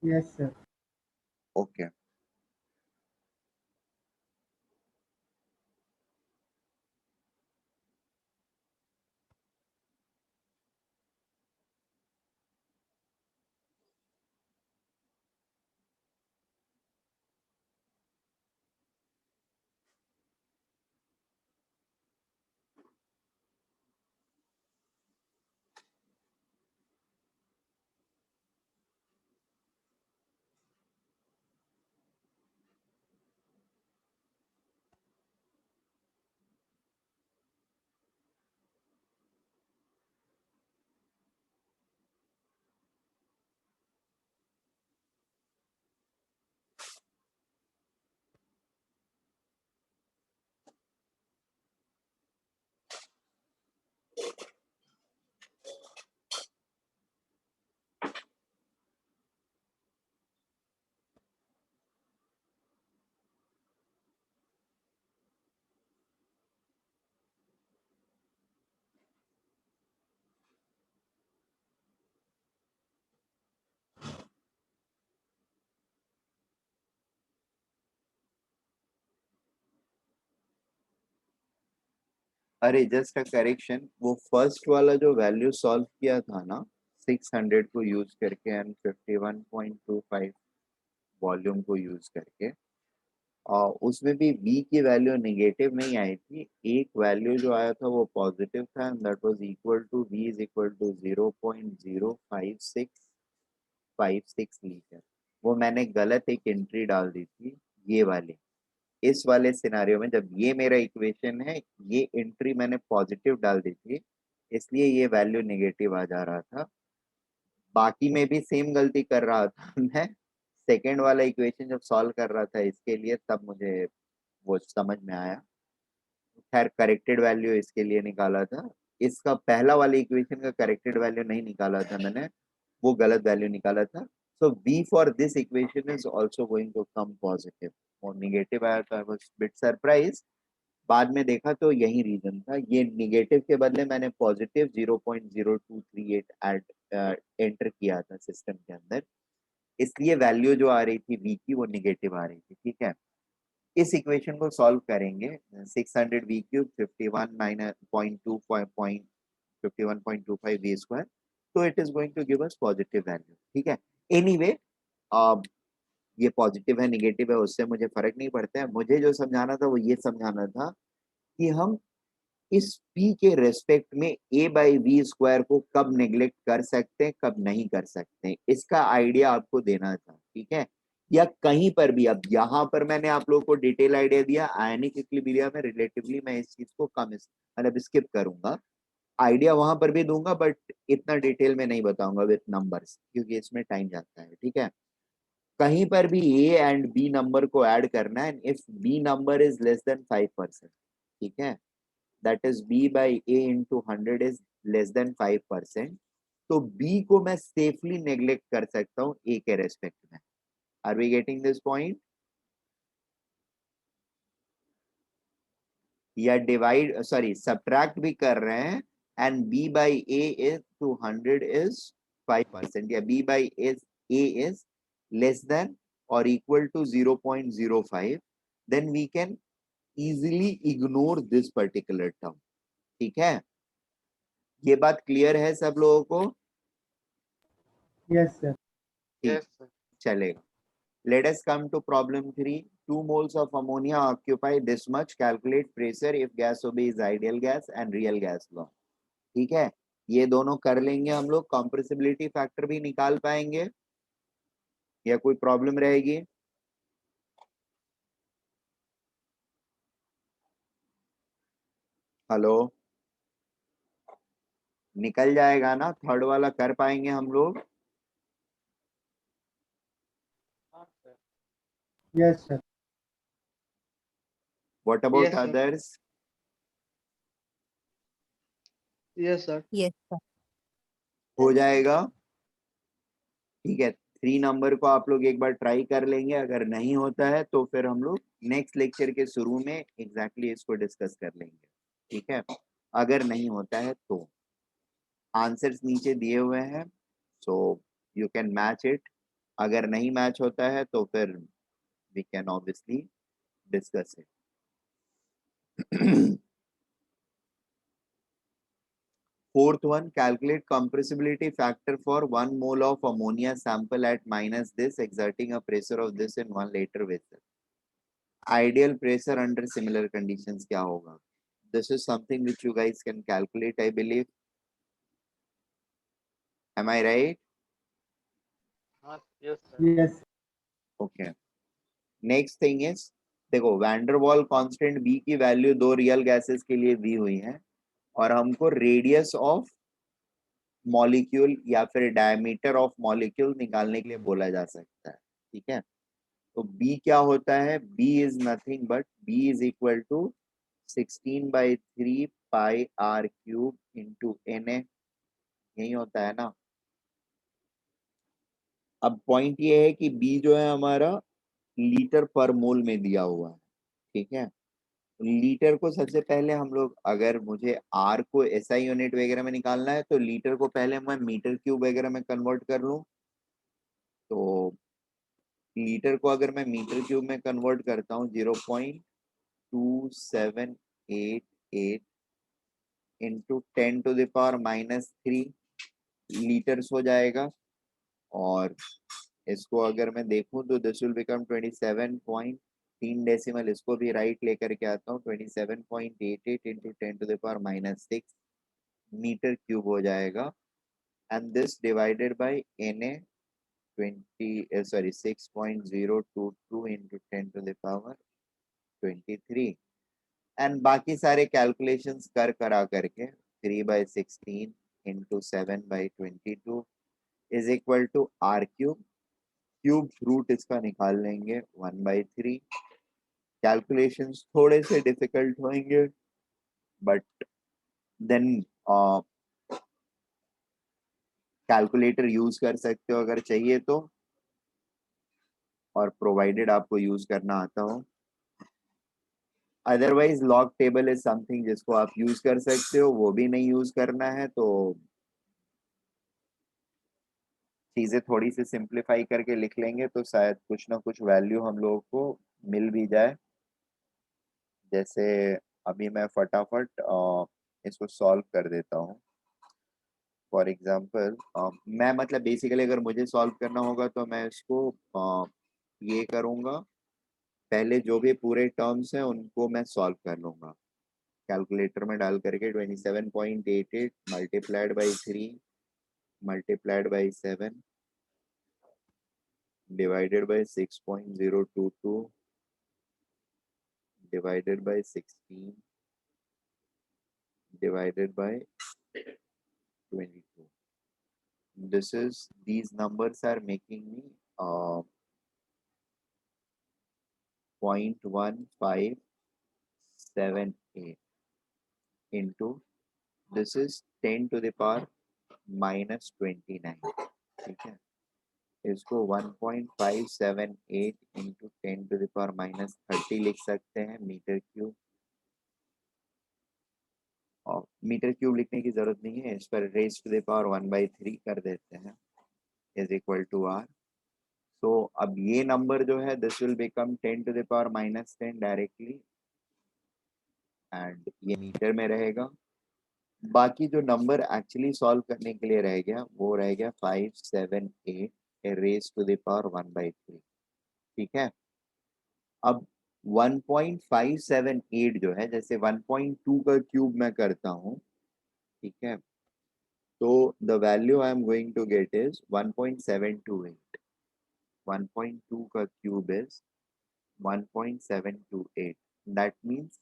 S2: Yes, sir.
S1: Okay. अरे जस्ट अ करेक्शन, वो फर्स्ट वाला जो वैल्यू सॉल्व किया था ना 600 को यूज करके एंड 51.25 वॉल्यूम को यूज करके, उसमें भी v की वैल्यू नेगेटिव नहीं आई थी, एक वैल्यू जो आया था वो पॉजिटिव था, and that was equal to v is equal to 0.05656 litre. वो मैंने गलत एक एंट्री डाल दी थी, ये वाली, इस वाले सिनारियो में जब ये मेरा इक्वेशन है, ये एंट्री मैंने पॉजिटिव डाल दी थी, इसलिए ये वैल्यू नेगेटिव आ जा रहा था। बाकी में भी सेम गलती कर रहा था मैं, सेकेंड वाला इक्वेशन जब सॉल्व कर रहा था इसके लिए, तब मुझे वो समझ में आया। खैर करेक्टेड वैल्यू इसके लिए निकाला था, इसका पहला वाला इक्वेशन का करेक्टेड वैल्यू नहीं निकाला था मैंने, वो गलत वैल्यू निकाला था। So v for this equation is also going to come positive, और नेगेटिव आया तो आई वाज बिट सरप्राइज। बाद में देखा तो यही रीजन था, ये निगेटिव के बदले मैंने पॉजिटिव 0.0238 ऐड एंटर किया था सिस्टम के अंदर, इसलिए वैल्यू जो आ रही थी v की वो निगेटिव आ रही थी, ठीक है। इस इक्वेशन को सॉल्व करेंगे, 600 v cube 51 minus 51.25 v square, तो it is going to give us positive value, ठीक है। एनीवे ये पॉजिटिव है निगेटिव है उससे मुझे फर्क नहीं पड़ता है, मुझे जो समझाना था वो ये समझाना था कि हम इस p के रेस्पेक्ट में a बाई वी स्क्वायर को कब नेग्लेक्ट कर सकते हैं, कब नहीं कर सकते हैं, इसका आइडिया आपको देना था, ठीक है। या कहीं पर भी, अब यहाँ पर मैंने आप लोगों को डिटेल आइडिया दिया, आयनिक इक्विलिब्रियम में रिलेटिवली मैं इस चीज को कम मतलब स्किप करूंगा, आइडिया वहां पर भी दूंगा, बट इतना डिटेल में नहीं बताऊंगा विथ नंबर्स, क्योंकि इसमें टाइम जाता है, ठीक है। कहीं पर भी ए एंड बी नंबर को ऐड करना है, if B number is less than 5%, ठीक है, that is B by A into 100 is less than 5%, तो बी को मैं सेफली नेग्लेक्ट कर सकता हूँ ए के रेस्पेक्ट में। Are we getting this point? या डिवाइड सॉरी सब्ट्रैक्ट भी कर रहे हैं, and b by a is 200 is 5%, या b by a is less than or equal to 0.05, then we can easily ignore this particular term। ठीक है, ये बात क्लियर है सब लोगों को?
S2: Yes, sir.
S1: ठीक,
S4: Yes, sir.
S1: चलेगा। Let us come to problem 3. 2 moles of ammonia occupy this much. Calculate pressure if gas obeys ideal gas and real gas law। ठीक है, ये दोनों कर लेंगे हम लोग। कंप्रेसिबिलिटी फैक्टर भी निकाल पाएंगे या कोई प्रॉब्लम रहेगी? हेलो, निकल जाएगा ना? थर्ड वाला कर पाएंगे हम लोग?
S4: हाँ, sir.
S2: Yes, sir.
S1: What about
S4: Yes, sir.
S1: Others?
S4: Yes, sir.
S3: Yes, sir.
S1: हो जाएगा, ठीक है। 3 नंबर को आप लोग एक बार ट्राई कर लेंगे, अगर नहीं होता है तो फिर हम लोग नेक्स्ट लेक्चर के शुरू में एग्जैक्टली इसको डिस्कस कर लेंगे, ठीक है। अगर नहीं होता है तो आंसर्स नीचे दिए हुए हैं, so you can match it. अगर नहीं मैच होता है तो फिर we can obviously discuss it. Fourth one, calculate compressibility factor for 1 mole of ammonia sample at minus this, exerting a pressure of this in 1 liter vessel। Ideal pressure under similar conditions क्या होगा? This is something which you guys can calculate, I believe. Am I right?
S4: हाँ, yes, sir.
S2: Yes.
S1: Okay. Next thing is, देखो वैंडरवाल constant B की value 2 real gases के लिए दी हुई है, और हमको रेडियस ऑफ मॉलिक्यूल या फिर डायमीटर ऑफ मॉलिक्यूल निकालने के लिए बोला जा सकता है, ठीक है। तो B क्या होता है? B is nothing but B is equal to 16/3 pi r cube into Na, यही होता है ना। अब पॉइंट ये है कि B जो है हमारा लीटर पर मोल में दिया हुआ है, ठीक है। लीटर को सबसे पहले हम लोग, अगर मुझे आर को एसआई यूनिट वगैरह में निकालना है तो लीटर को पहले मैं मीटर क्यूब वगैरह में कन्वर्ट कर लूं। तो लीटर को अगर मैं मीटर क्यूब में कन्वर्ट करता हूँ 0.2788 इंटू 10⁻³ लीटर्स हो जाएगा। और इसको अगर मैं देखूं तो दिस विल बिकम 27.3 डेसिमल, इसको भी राइट लेकर के आता हूँ, 27.88 इंटू 10⁻⁻6 मीटर क्यूब हो जाएगा। And this divided by Na 6.022 into 10⁻23, and बाकी सारे कैलकुलेशंस कर करा करके 3/16 into 7/22 is equal to R cube. Cube root इसका निकाल लेंगे 1/3। कैलकुलेशंस थोड़े से डिफिकल्ट होंगे, बट देन कैलकुलेटर यूज कर सकते हो अगर चाहिए तो, और प्रोवाइडेड आपको यूज करना आता हो। Otherwise log table is something जिसको आप यूज कर सकते हो, वो भी नहीं यूज करना है तो चीजें थोड़ी सी सिंप्लीफाई करके लिख लेंगे तो शायद कुछ ना कुछ वैल्यू हम लोगों को मिल भी जाए। जैसे अभी मैं फटाफट इसको सॉल्व कर देता हूँ। फॉर एग्जांपल मैं मतलब बेसिकली अगर मुझे सॉल्व करना होगा तो मैं इसको ये करूँगा, पहले जो भी पूरे टर्म्स हैं उनको मैं सॉल्व कर लूँगा कैलकुलेटर में डाल करके। 27.88 multiplied by 3 multiplied by 7 divided by 6.022 divided by 16 divided by 22. These numbers are making me 0.1578 into this is 10 to the power -29, ठीक है। इसको 1.578 इंटू 10 टू द पावर -30 लिख सकते हैं मीटर क्यूब। और मीटर क्यूब लिखने की जरूरत नहीं है, इस पर रेज टू द पावर 1/3 कर देते हैं इज इक्वल टू आर। तो अब ये नंबर जो है this will become 10 to the power -10 directly, and ये मीटर में रहेगा। बाकी जो नंबर एक्चुअली सॉल्व करने के लिए रह गया वो रह गया 578 रेज टू द पावर 1/3, ठीक है। अब 1.578 जो है, जैसे 1.2 का क्यूब मैं करता हूँ, ठीक है, तो the value I am going to get is 1.728। 1.2 का क्यूब इज 1.728, दैट मीन्स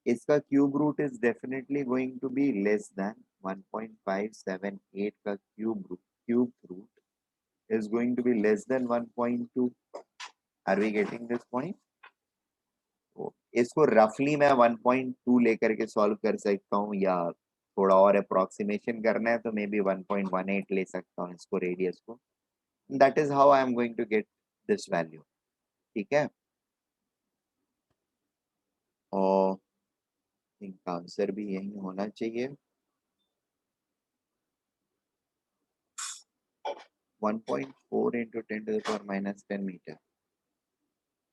S1: इसका cube root is definitely going to be less than 1.578 का cube root is going to be less than 1.2। Are we getting this point? तो इसको रफली मैं 1.2 लेकर के solve कर सकता हूँ, या थोड़ा और अप्रोक्सीमेशन करना है तो मे बी 1.18 ले सकता हूँ इसको, रेडियस को। That is how I am going to get this value, ठीक है। और इनका आंसर भी यही होना चाहिए। 1.4 into 10 to the power -10 metre,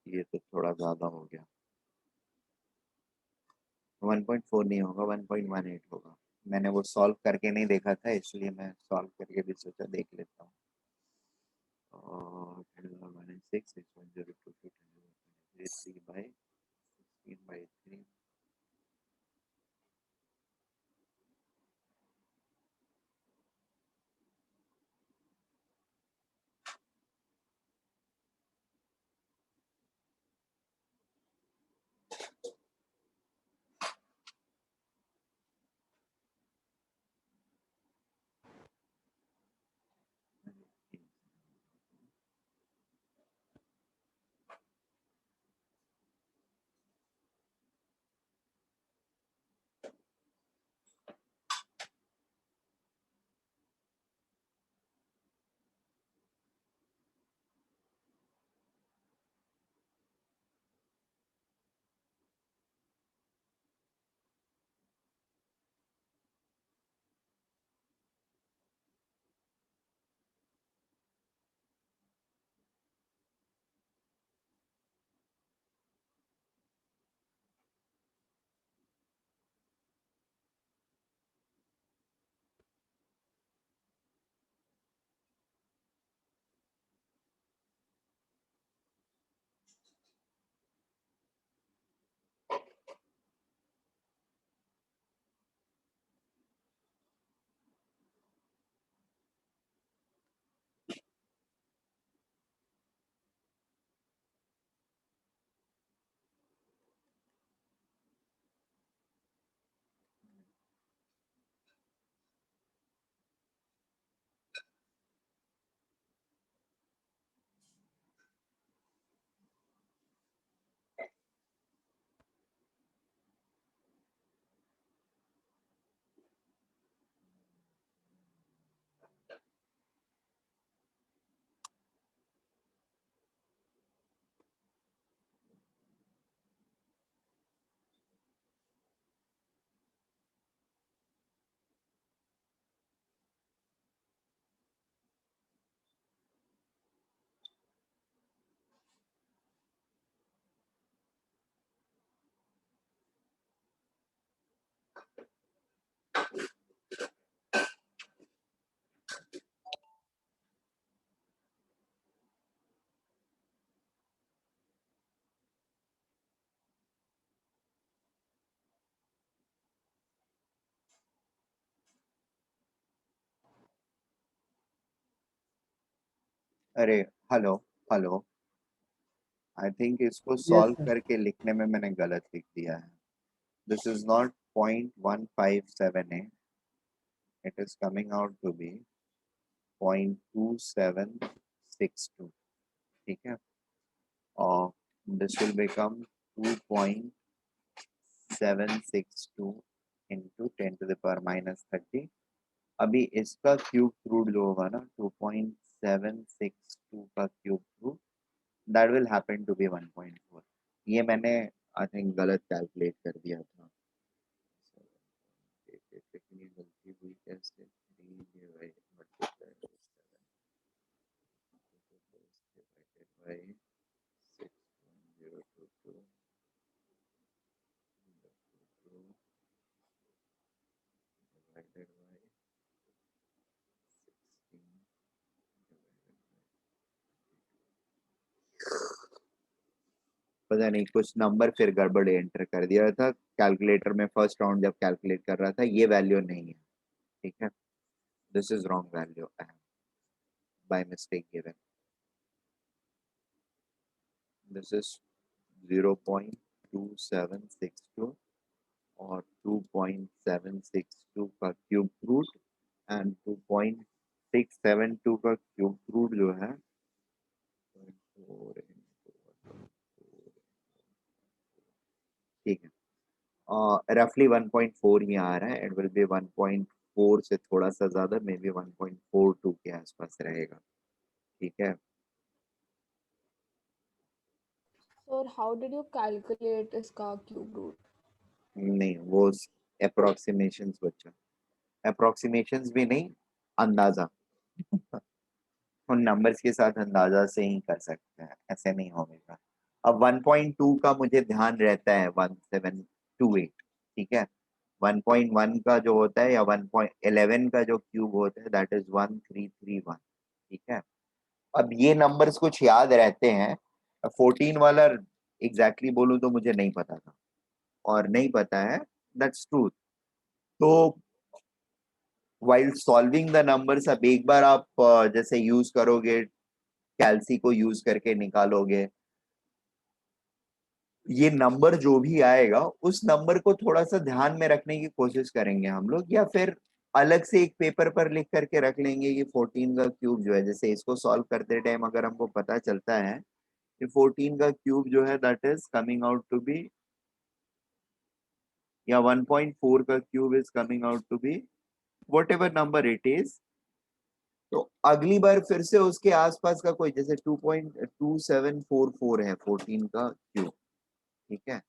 S1: ये तो थोड़ा ज्यादा हो गया। 1.4 नहीं होगा, 1.18 होगा। मैंने वो सॉल्व करके नहीं देखा था, इसलिए मैं सॉल्व करके भी सोचा देख लेता हूँ। और 6 अरे हेलो हेलो, आई थिंक इसको
S2: Yes,
S1: सॉल्व
S2: sir.
S1: करके लिखने में मैंने गलत लिख दिया है। This is not 0.157, it is coming out to be 0.2762, ठीक है। और this will become 2.762 into 10 to the power minus 30. अभी इसका क्यूब रूट जो होगा ना 2.762 का cube root that will happen to be 1.4. ये मैंने आई थिंक गलत कैलकुलेट कर दिया था. टेक्निकली गलती हुई कैसे 3 divide multiply 7 divided by 6.022 divided by 16 पता नहीं कुछ नंबर फिर गड़बड़ एंटर कर दिया था कैलकुलेटर में. फर्स्ट राउंड जब कैलकुलेट कर रहा था ये वैल्यू नहीं है. ठीक है, this is wrong value by mistake given. This is 0.2762 और 2.762 का क्यूब रूट एंड 2.672 का क्यूब रूट जो है 0.4 ठीक है, रफली 1.4 ही आ रहा है. इट विल बी 1.4 से थोड़ा सा ज्यादा, मे बी 1.42 के आसपास रहेगा. ठीक है.
S3: Sir, how did you calculate इसका cube root?
S1: नहीं वो अप्रोक्सीमेशंस बच्चा, अप्रोक्सीमेशंस भी नहीं, अंदाजा. उन नंबर्स के साथ अंदाजा से ही कर सकते हैं, ऐसे नहीं होगा. अब 1.2 का मुझे ध्यान रहता है 1728. ठीक है, 1.1 का जो होता है या 1.11 का जो क्यूब होता है दैट इज 1331. ठीक है, अब ये नंबर्स कुछ याद रहते हैं. 14 वाला एग्जैक्टली बोलूं तो मुझे नहीं पता था और नहीं पता है, दैट्स ट्रू. तो वाइल सॉल्विंग द नंबर्स अब एक बार आप जैसे यूज करोगे, कैलसी को यूज करके निकालोगे, ये नंबर जो भी आएगा उस नंबर को थोड़ा सा ध्यान में रखने की कोशिश करेंगे हम लोग, या फिर अलग से एक पेपर पर लिख करके रख लेंगे कि 14 का क्यूब जो है, जैसे इसको सॉल्व करते टाइम अगर हमको पता चलता है कि 14 का क्यूब जो है that is coming out to be, या 1.4 का cube is coming out to be whatever number it is, तो अगली बार फिर से उसके आसपास का कोई, जैसे 2.2744 है 14 का क्यूब. ठीक है,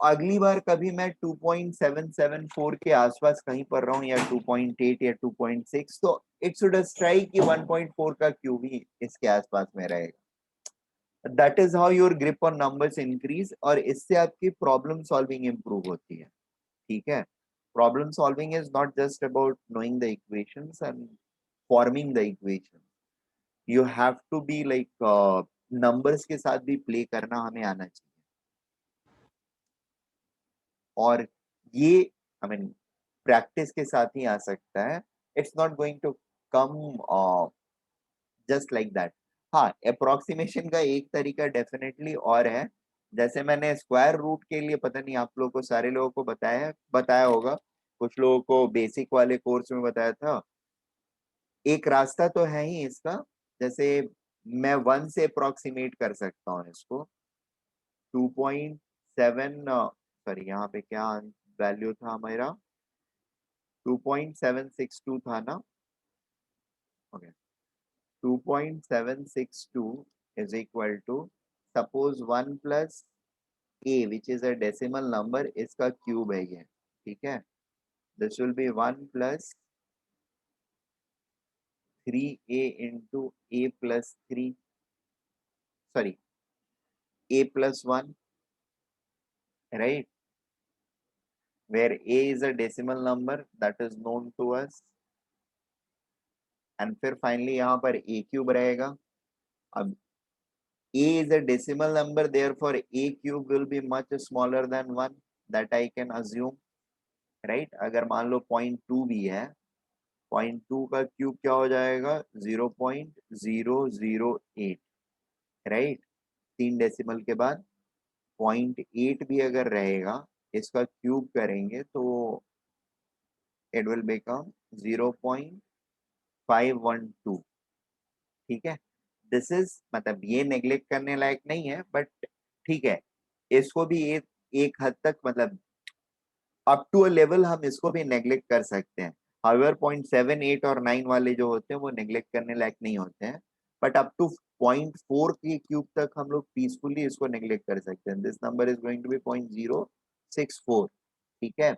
S1: अगली बार कभी मैं 2.774 के आसपास कहीं पर रहा हूं या 2.8 या 2.6, तो इट शुड स्ट्राइक कि 1.4 का क्यूब ही इसके आसपास में रहेगा. That is how your grip on numbers increase, और इससे आपकी प्रॉब्लम सॉल्विंग इंप्रूव होती है. ठीक है, problem solving is not just about knowing the equations and forming the equation. You have to be like numbers के साथ भी प्ले करना हमें आना चाहिए. और ये आई मीन प्रैक्टिस के साथ ही आ सकता है. It's not going to come just like that. हाँ, अप्रोक्सीमेशन का एक तरीका डेफिनेटली और है. जैसे मैंने स्क्वायर रूट के लिए पता नहीं आप लोगों को, सारे लोगों को बताया होगा, कुछ लोगों को बेसिक वाले कोर्स में बताया था. एक रास्ता तो है ही इसका. जैसे मैं 1 से अप्रोक्सीमेट कर सकता हूँ इसको. 2.7 सॉरी यहाँ पे क्या वैल्यू था हमारा, 2.762 था ना. Okay, 2.762 is equal to suppose 1 plus a which is a decimal number, इसका क्यूब है ये. ठीक है, this will be 1 plus 3a into a plus 3, sorry, a plus 1, right, where a is a decimal number that is known to us, and फिर finally यहाँ पर a cube रहेगा. अब a is a decimal number, therefore a cube will be much smaller than 1, that I can assume, right. अगर मान लो 0.2 भी है, 0.2 का क्यूब क्या हो जाएगा 0.008, राइट. 3 डेसिमल के बाद 0.8 भी अगर रहेगा, इसका क्यूब करेंगे तो इट विल बिकम 0.512. ठीक है, दिस इज मतलब ये नेग्लेक्ट करने लायक नहीं है, बट ठीक है, इसको भी एक हद तक मतलब अप टू अ लेवल हम इसको भी नेग्लेक्ट कर सकते हैं। हाउएवर 0.7, 8 और 9 वाले जो होते हैं वो नेग्लेक्ट करने लायक नहीं होते हैं, बट अप टू 0.4 के क्यूब तक हम लोग पीसफुली इसको नेग्लेक्ट कर सकते हैं। This number is going to be 0.064। ठीक है,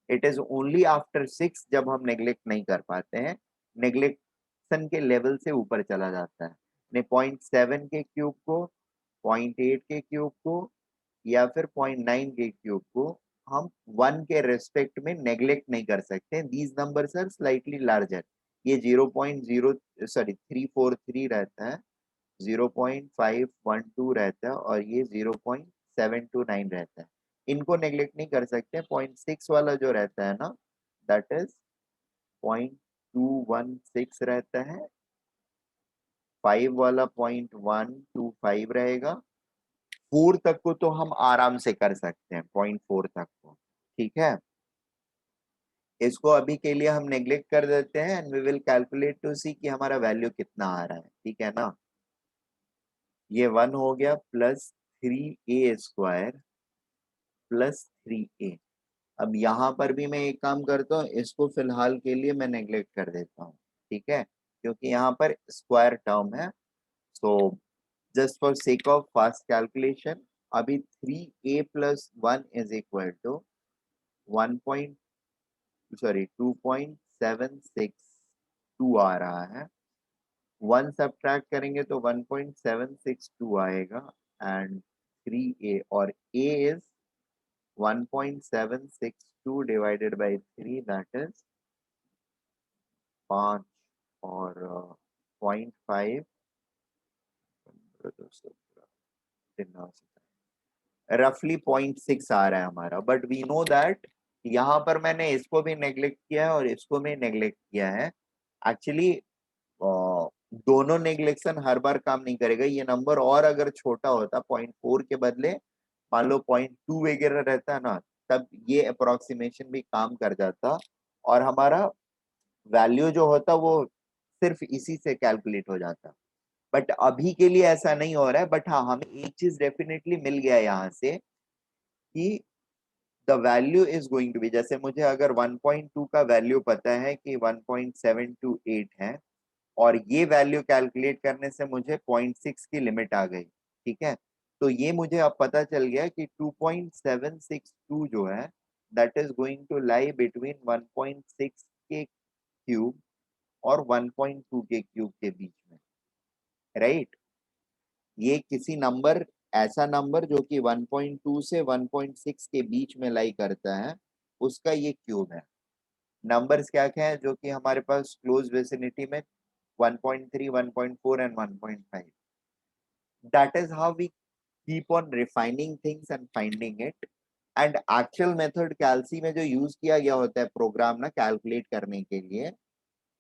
S1: इट इज ओनली आफ्टर 6 जब हम नेग्लेक्ट नहीं कर पाते हैं, नेग्लेक्शन के लेवल से ऊपर चला जाता है। 0.7 के क्यूब को, 0.8 के क्यूब को या फिर 0.9 के क्यूब को हम 1 के रेस्पेक्ट में नेग्लेक्ट नहीं कर सकते। These numbers are slightly larger. ये 343 रहता है, 0.512 रहता है और ये 0.729 रहता है। इनको नेग्लेक्ट नहीं कर सकते। 0.6 वाला जो रहता है ना, दैट इज 0.216 रहता है। 5 वाला 0.125 रहेगा। 4 तक को तो हम आराम से कर सकते हैं, 0.4 तक को। ठीक है, इसको अभी के लिए हम नेग्लेक्ट कर देते हैं and we will calculate to see कि हमारा वैल्यू कितना आ रहा है। ठीक है ना, ये 1 हो गया प्लस 3a² प्लस 3a। अब यहाँ पर भी मैं एक काम करता हूँ, इसको फिलहाल के लिए मैं नेग्लेक्ट कर देता हूँ। ठीक है, क्योंकि यहाँ पर स्क्वायर टर्म है। So just for sake of fast calculation, अभी 3a + 1 इज इक्वल टू 2.762 आ रहा है। 1 सब्ट्रैक्ट करेंगे तो 1.762 आएगा एंड 3a, और a is 1.762 divided by 3, that is 5 और 0.5 रफली 0.6 आ रहा है हमारा। बट वी नो दैट यहाँ पर मैंने इसको भी नेग्लेक्ट किया है और इसको भी नेग्लेक्ट किया है। एक्चुअली दोनों नेग्लेक्शन हर बार काम नहीं करेगा। ये नंबर और अगर छोटा होता, 0.4 के बदले मान लो 0.2 वगैरह रहता है ना, तब ये अप्रोक्सीमेशन भी काम कर जाता और हमारा वैल्यू जो होता वो सिर्फ इसी से कैलकुलेट हो जाता। बट अभी के लिए ऐसा नहीं हो रहा है। बट हाँ, हमें एक चीज डेफिनेटली मिल गया यहाँ से कि the value is going to be, जैसे मुझे अगर 1.2 का वैल्यू पता है कि 1.728 है और ये वैल्यू कैलकुलेट करने से मुझे 0.6 की लिमिट आ गई। ठीक है, तो ये मुझे अब पता चल गया कि 2.762 जो है that is going to lie between 1.6 के क्यूब और 1.2 के क्यूब के बीच में, राइट। ये किसी नंबर, ऐसा नंबर जो कि 1.2 से 1.6 के बीच में लाई करता है, उसका ये क्यूब है। नंबर्स क्या क्या है जो कि हमारे पास क्लोज विसिनिटी में 1.3, 1.4 and 1.5। That is how we keep on refining things and finding it. And actual method कैल्सी में जो यूज किया गया होता है प्रोग्राम ना कैलकुलेट करने के लिए,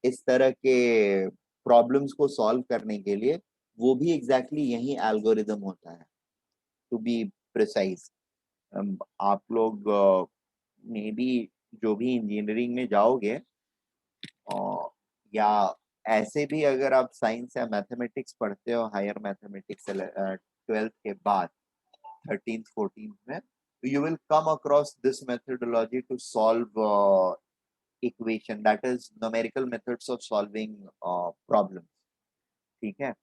S1: इस तरह के प्रॉब्लम्स को सॉल्व करने के लिए, वो भी एग्जैक्टली यही एल्गोरिदम होता है, टू बी प्रिसाइज। आप लोग मे बी जो भी इंजीनियरिंग में जाओगे या ऐसे भी अगर आप साइंस या मैथमेटिक्स पढ़ते हो, हायर मैथमेटिक्स 12th के बाद 13th 14th में, you will come across this methodology to solve equation, that is numerical methods of solving problems। ठीक है,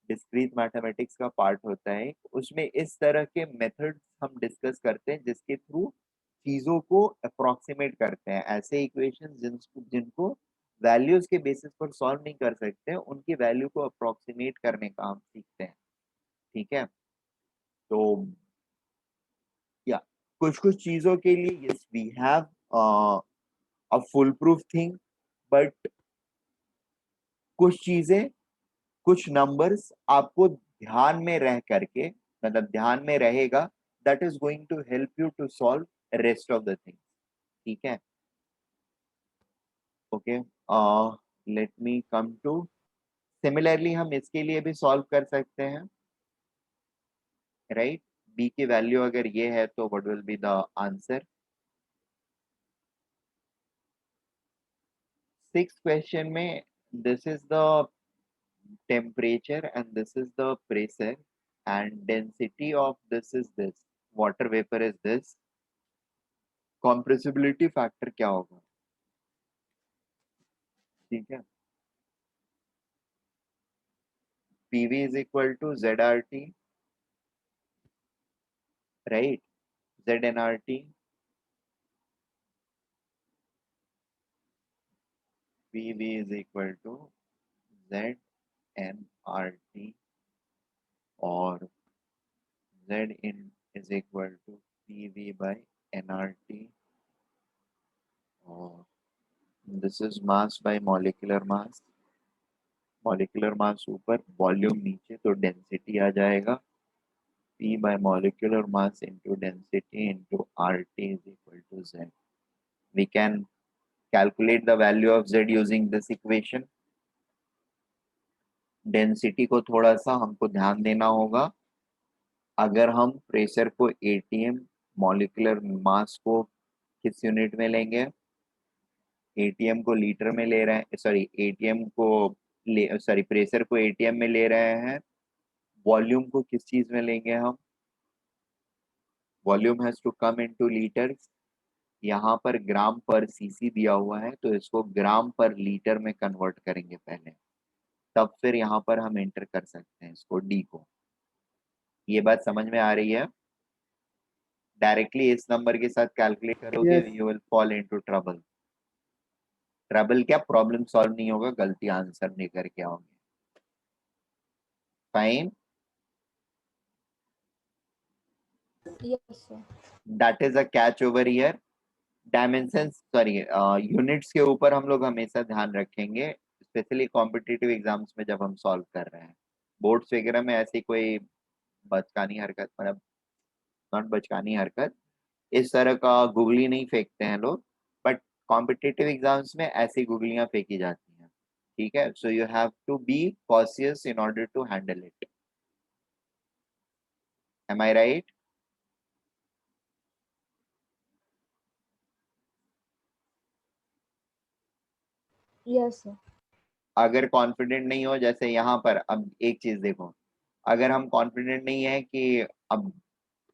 S1: डिस्क्रीट मैथमेटिक्स का पार्ट होता है, उसमें इस तरह के मेथड्स हम डिस्कस करते हैं जिसके थ्रू चीजों को अप्रोक्सीमेट करते हैं। ऐसे इक्वेशन जिनको वैल्यूज के बेसिस पर सॉल्व नहीं कर सकते, उनकी वैल्यू को अप्रोक्सीमेट करने का हम सीखते हैं। ठीक है, तो या कुछ कुछ चीजों के लिए yes we have a foolproof thing, but कुछ चीजें, कुछ नंबर्स आपको ध्यान में रह करके, मतलब ध्यान में रहेगा, that is going to help you to solve rest of the things. ठीक है, okay, let me come to, similarly हम इसके लिए भी सॉल्व कर सकते हैं, राइट। बी की वैल्यू अगर ये है तो what will be the answer. 6th question में, this is the temperature and this is the pressure and density of this is this, water vapor is this, compressibility factor क्या होगा, ठीक है, PV is equal to ZRT, right, ZNRT, PV is equal to ZNRT और Z in is equal to PV by nRT और this is mass by molecular mass, molecular mass ऊपर volume नीचे, तो density आ जाएगा P by molecular mass into density into RT is equal to Z. We can calculate the value of Z using this equation. Density को थोड़ा सा हमको ध्यान देना होगा, अगर हम प्रेशर को ATM, मॉलिक्यूलर मास को किस यूनिट में लेंगे, एटीएम को लीटर में ले रहे हैं, सॉरी एटीएम को सॉरी प्रेशर को एटीएम में ले रहे हैं, वॉल्यूम को किस चीज में लेंगे हम, volume has to come into litres, यहाँ पर ग्राम पर सीसी दिया हुआ है तो इसको ग्राम पर लीटर में कन्वर्ट करेंगे पहले, तब फिर यहाँ पर हम एंटर कर सकते हैं इसको डी को। ये बात समझ में आ रही है? डायरेक्टली इस नंबर के साथ कैलकुलेट करोगे
S2: Yes.
S1: You will fall into trouble. Trouble क्या, प्रॉब्लम सॉल्व नहीं होगा, गलती आंसर नहीं करके आओगे। Fine,
S3: Yes, sir.
S1: That is a catch over here. Dimensions sorry units के ऊपर हम लोग हमेशा ध्यान रखेंगे, स्पेशली कॉम्पिटिटिव एग्जाम्स में जब हम सॉल्व कर रहे हैं। बोर्ड्स वगैरह में ऐसी कोई बचकानी हरकत, मतलब नॉट बचकानी हरकत, इस तरह का गुगली नहीं फेंकते हैं लोग, बट कॉम्पिटिटिव एग्जाम्स में ऐसी गुगलियां फेंकी जाती हैं, ठीक है। So you have to be cautious in order to handle it. Am I right?
S3: Yes, sir.
S1: अगर कॉन्फिडेंट नहीं हो, जैसे यहाँ पर अब एक चीज देखो, अगर हम कॉन्फिडेंट नहीं है कि अब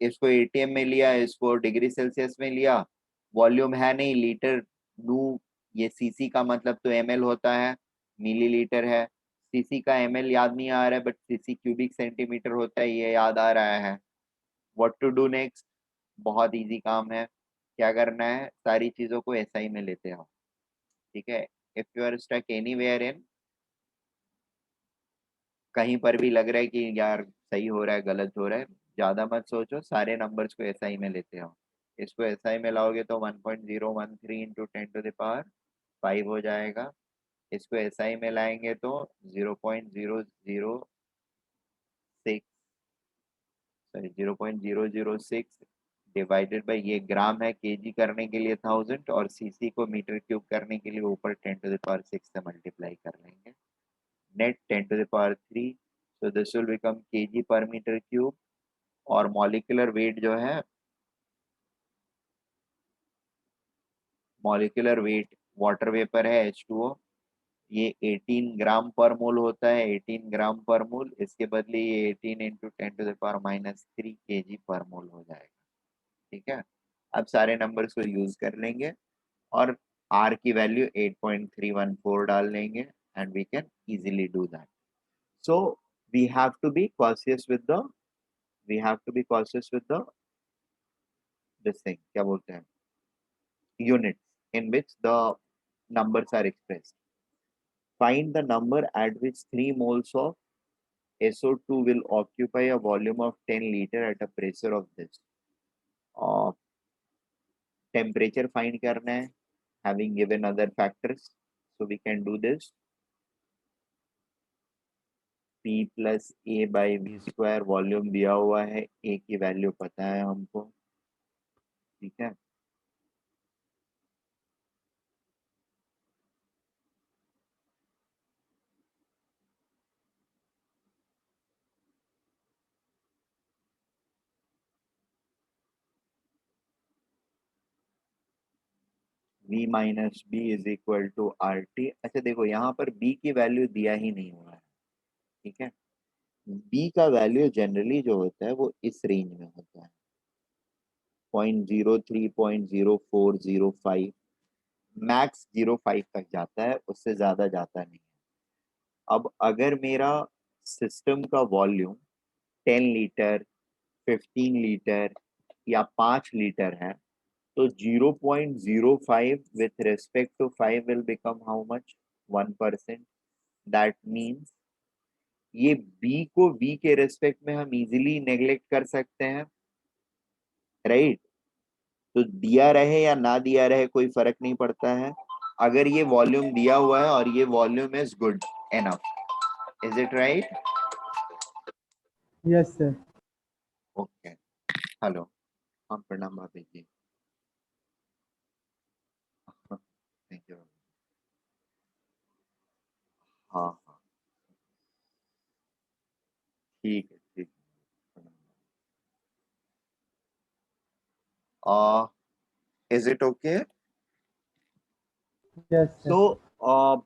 S1: इसको एटीएम में लिया, इसको डिग्री सेल्सियस में लिया, वॉल्यूम है नहीं, लीटर नू, ये सीसी का मतलब तो एमएल होता है, मिलीलीटर है, सीसी का एमएल याद नहीं आ रहा है, बट सीसी क्यूबिक सेंटीमीटर होता है ये याद आ रहा है। What to do next? बहुत इजी काम है, क्या करना है, सारी चीजों को एसआई में लेते हो, ठीक है। If you are stuck anywhere in, कहीं पर भी लग रहा है कि यार सही हो रहा है गलत हो रहा है, ज्यादा मत सोचो, सारे नंबर्स को एसआई में लेते हो। इसको एसआई में लाओगे तो 1.013 इंटू 10⁵ हो जाएगा। इसको एसआई में लाएंगे तो 0.006, सॉरी 0.006 डिवाइडेड बाई, ये ग्राम है, केजी करने के लिए 1000 और सीसी को मीटर क्यूब करने के लिए ऊपर 10⁶ से मल्टीप्लाई कर लेंगे, net 10⁻³ so this will become kg per meter cube। और मॉलिक्यूलर वेट जो है, मॉलिक्यूलर वेट वाटर वेपर है H2O, ये 18 ग्राम पर मोल होता है, 18 ग्राम पर मोल, इसके बदले ये 18 इंटू 10⁻³ kg पर मोल हो जाएगा, ठीक है। अब सारे नंबर्स को यूज कर लेंगे और R की वैल्यू 8.314 डाल लेंगे and we can easily do that. So we have to be cautious with the, we have to be cautious with the this thing, क्या बोलते हैं, units in which the numbers are expressed। Find the number at which 3 moles of SO2 will occupy a volume of 10 liter at a pressure of this। Temperature find करना है, having given other factors, so we can do this। P plus A by V square, volume दिया हुआ है, A की value पता है हमको, ठीक है। V minus B is equal to R T. अच्छा देखो यहाँ पर B की वैल्यू दिया ही नहीं हुआ है, ठीक है, b का वैल्यू जनरली जो होता है वो इस रेंज में होता है 0.03 0.04 0.5 मैक्स 0.5 तक जाता है, उससे ज्यादा जाता नहीं है। अब अगर मेरा सिस्टम का वॉल्यूम 10 लीटर 15 लीटर या 5 लीटर है तो 0.05 with respect to 5 will become how much 1%. That means ये b को v के रेस्पेक्ट में हम इजीली नेग्लेक्ट कर सकते हैं, राइट? तो दिया रहे या ना दिया रहे कोई फर्क नहीं पड़ता है, अगर ये वॉल्यूम दिया हुआ है और ये volume is good enough, is it right?
S2: Yes, sir.
S1: Okay, hello, हाँ प्रणाम भाभी जी, थैंक यू। हाँ हाँ, ठीक है ठीक है। Is it okay?
S2: Yes, sir.
S1: सो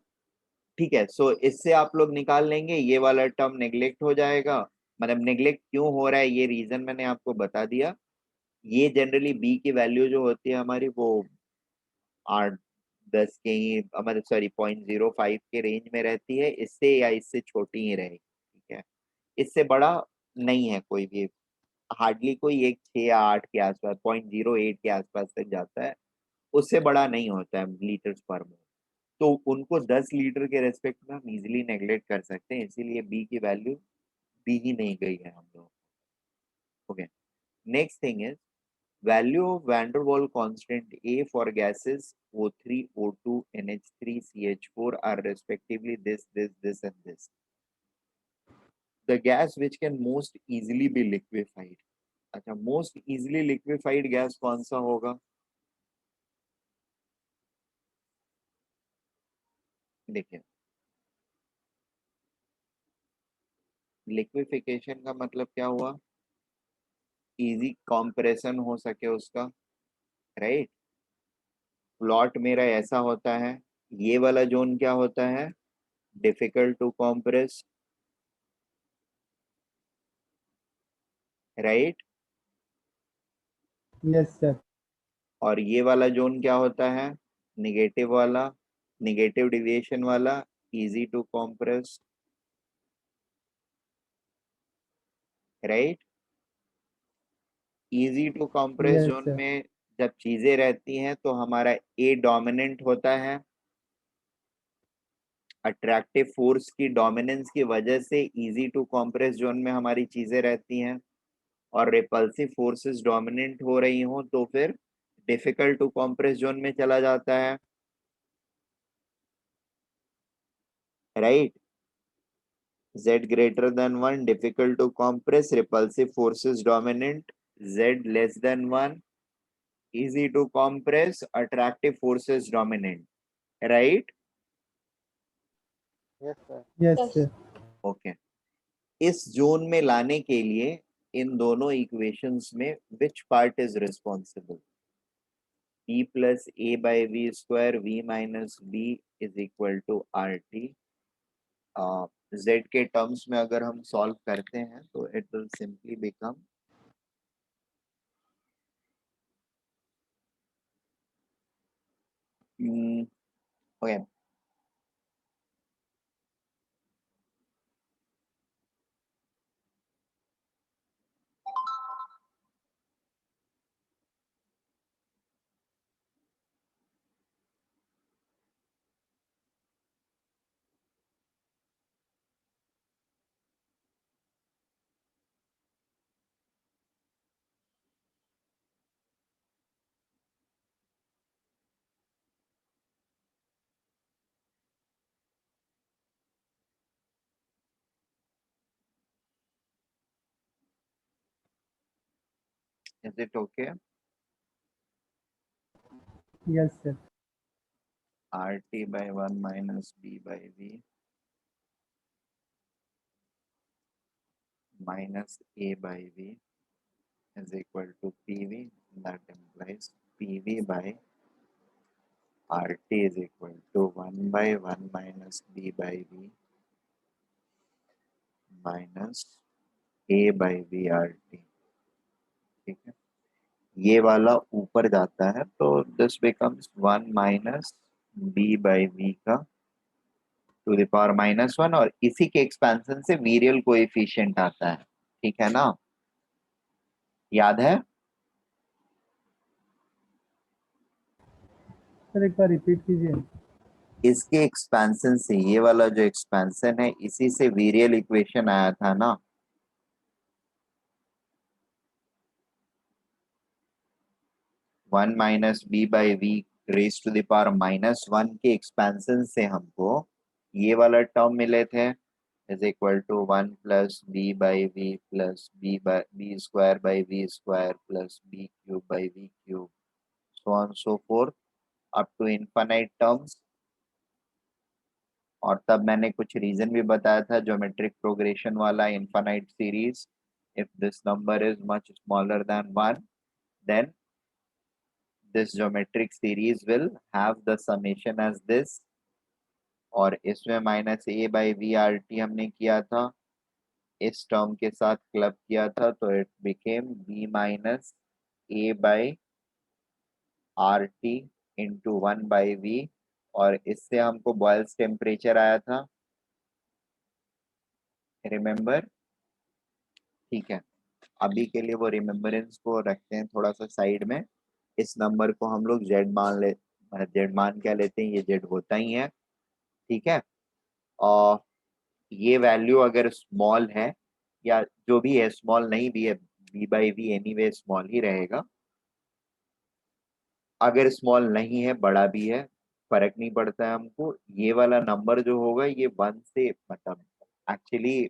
S1: ठीक है, सो इससे आप लोग निकाल लेंगे, ये वाला टर्म नेग्लेक्ट हो जाएगा। मतलब नेग्लेक्ट क्यों हो रहा है ये रीजन मैंने आपको बता दिया। ये जनरली बी की वैल्यू जो होती है हमारी वो 8-10 के ही मतलब सॉरी 0.05 के रेंज में रहती है, इससे या इससे छोटी ही रहेगी, ठीक है? इससे बड़ा नहीं है कोई भी, हार्डली कोई एक 6 या 8 के आसपास 0.08 के आसपास तक जाता है, उससे बड़ा नहीं होता है लीटर्स पर मिनट। तो उनको 10 लीटर के रेस्पेक्ट में हम इजीली नेग्लेक्ट कर सकते हैं, इसीलिए बी की वैल्यू दी ही नहीं गई है हम लोग। Okay, next thing is value of van der Waal constant A for gases O3, O2, NH3, CH4 are respectively this and this. The gas which can most easily be liquefied. अच्छा, most easily liquefied gas कौन सा होगा? देखिए, liquefaction का मतलब क्या हुआ? Easy compression हो सके उसका, राइट? प्लॉट मेरा ऐसा होता है, ये वाला जोन क्या होता है? Difficult to compress, right?
S2: Yes, sir.
S1: और ये वाला जोन क्या होता है? निगेटिव वाला, निगेटिव डिविएशन वाला, easy to compress, right? Easy to compress
S2: Yes,
S1: zone
S2: sir.
S1: में जब चीजें रहती हैं तो हमारा ए डोमिनेंट होता है, अट्रैक्टिव फोर्स की डोमिनेंस की वजह से इजी टू कॉम्प्रेस जोन में हमारी चीजें रहती हैं, और रिपल्सिव फोर्सेस डोमिनेंट हो रही हो तो फिर डिफिकल्ट टू कॉम्प्रेस जोन में चला जाता है, right? Z greater than 1 difficult to compress, repulsive forces dominant, Z less than 1 easy to compress, attractive forces dominant, right?
S4: Yes, sir.
S2: Yes,
S3: Yes.
S2: sir.
S1: Okay, इस जोन में लाने के लिए इन दोनों इक्वेशंस में which part is responsible? P plus A by V square V minus B is equal to RT. Z के terms में अगर हम सॉल्व करते हैं तो it will simply become okay. Is it okay?
S2: Yes, sir.
S1: RT by 1 minus B by V minus A by V is equal to PV. That implies PV by RT is equal to 1 by 1 minus B by V minus A by V R T. ठीक है, ये वाला ऊपर जाता है तो this becomes 1 minus B by V का to the power -1, और इसी के एक्सपेंशन से वीरियल कोएफिशिएंट आता है। ठीक है ना, याद है?
S2: सर एक बार रिपीट कीजिए।
S1: इसके एक्सपेंशन से, ये वाला जो एक्सपेंशन है, इसी से वीरियल इक्वेशन आया था ना। One minus B by V raise to the power -1 के एक्सपेंशन से हमको ये वाला टर्म मिले थे, is equal to 1 plus B by V plus B square by V square plus B cube by V cube, so on so forth up to infinite terms. और तब मैंने कुछ रीजन भी बताया था, ज्योमेट्रिक प्रोग्रेशन वाला, infinite series, if this number is much smaller than 1, then this geometric series will have the summation as this। और इसमें minus A by V R T हमने किया था, इस टर्म के साथ क्लब किया था, तो it became B minus A by R T into 1/v। और इससे हमको बॉयल्स टेम्परेचर आया था, रिमेम्बर? ठीक है, अभी के लिए वो रिमेम्बरेंस को रखते हैं थोड़ा सा साइड में। इस नंबर को हम लोग जेड मान ले, जेड मान क्या लेते हैं, ये जेड होता ही है। ठीक है, और ये वैल्यू अगर स्मॉल है, या जो भी है स्मॉल नहीं भी है, b by v anyway small ही रहेगा। अगर स्मॉल नहीं है, बड़ा भी है, फर्क नहीं पड़ता है हमको। ये वाला नंबर जो होगा ये 1 से, मतलब एक्चुअली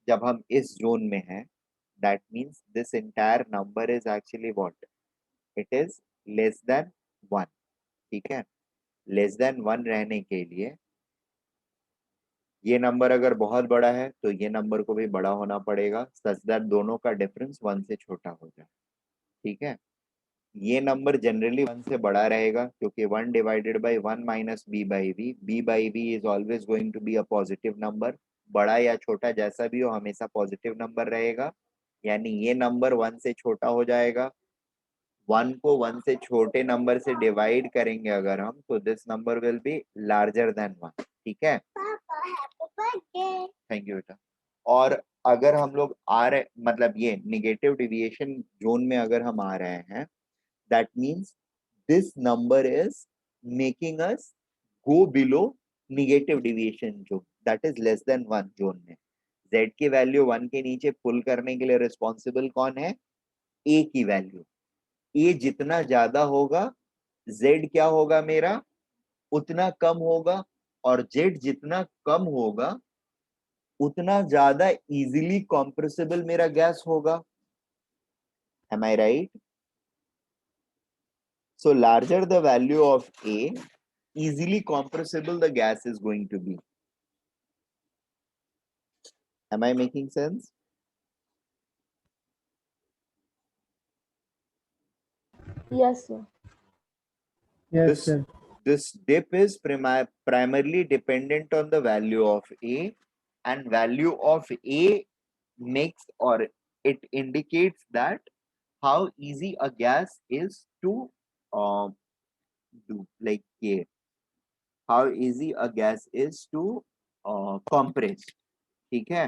S1: जब हम इस जोन में हैं, that means this entire number is actually what, it is less than 1। ठीक है, लेस देन 1 रहने के लिए ये नंबर अगर बहुत बड़ा है तो ये नंबर को भी बड़ा होना पड़ेगा, सच दैट दोनों का डिफरेंस 1 से छोटा हो जाए। ठीक है, ये नंबर जनरली 1 से बड़ा रहेगा, क्योंकि 1 divided by 1 minus B by V is always going to be a positive number. बड़ा या छोटा जैसा भी हो, हमेशा पॉजिटिव नंबर रहेगा, यानी ये नंबर 1 से छोटा हो जाएगा। 1 को 1 से छोटे नंबर से डिवाइड करेंगे अगर हम, तो this number will be larger than 1। ठीक है, थैंक यू बेटा। और अगर हम लोग आ रहे, मतलब ये निगेटिव डिविएशन जोन में अगर हम आ रहे हैं, that means this number is making us go below negative deviation zone, that is less than 1 zone में। z की वैल्यू 1 के नीचे पुल करने के लिए रिस्पॉन्सिबल कौन है? a की वैल्यू। a जितना ज्यादा होगा, z क्या होगा मेरा, उतना कम होगा। और z जितना कम होगा, उतना ज्यादा इजीली कॉम्प्रेसिबल मेरा गैस होगा। Am I right? So larger the value of a, easily compressible the gas is going to be. Am I making sense?
S3: Yes, sir.
S2: Yes,
S1: This
S2: sir.
S1: this dip is primarily dependent on the value of a, and value of a makes, or it indicates that how easy a gas is to uh, do, like a, how easy a gas is to compress। ठीक है,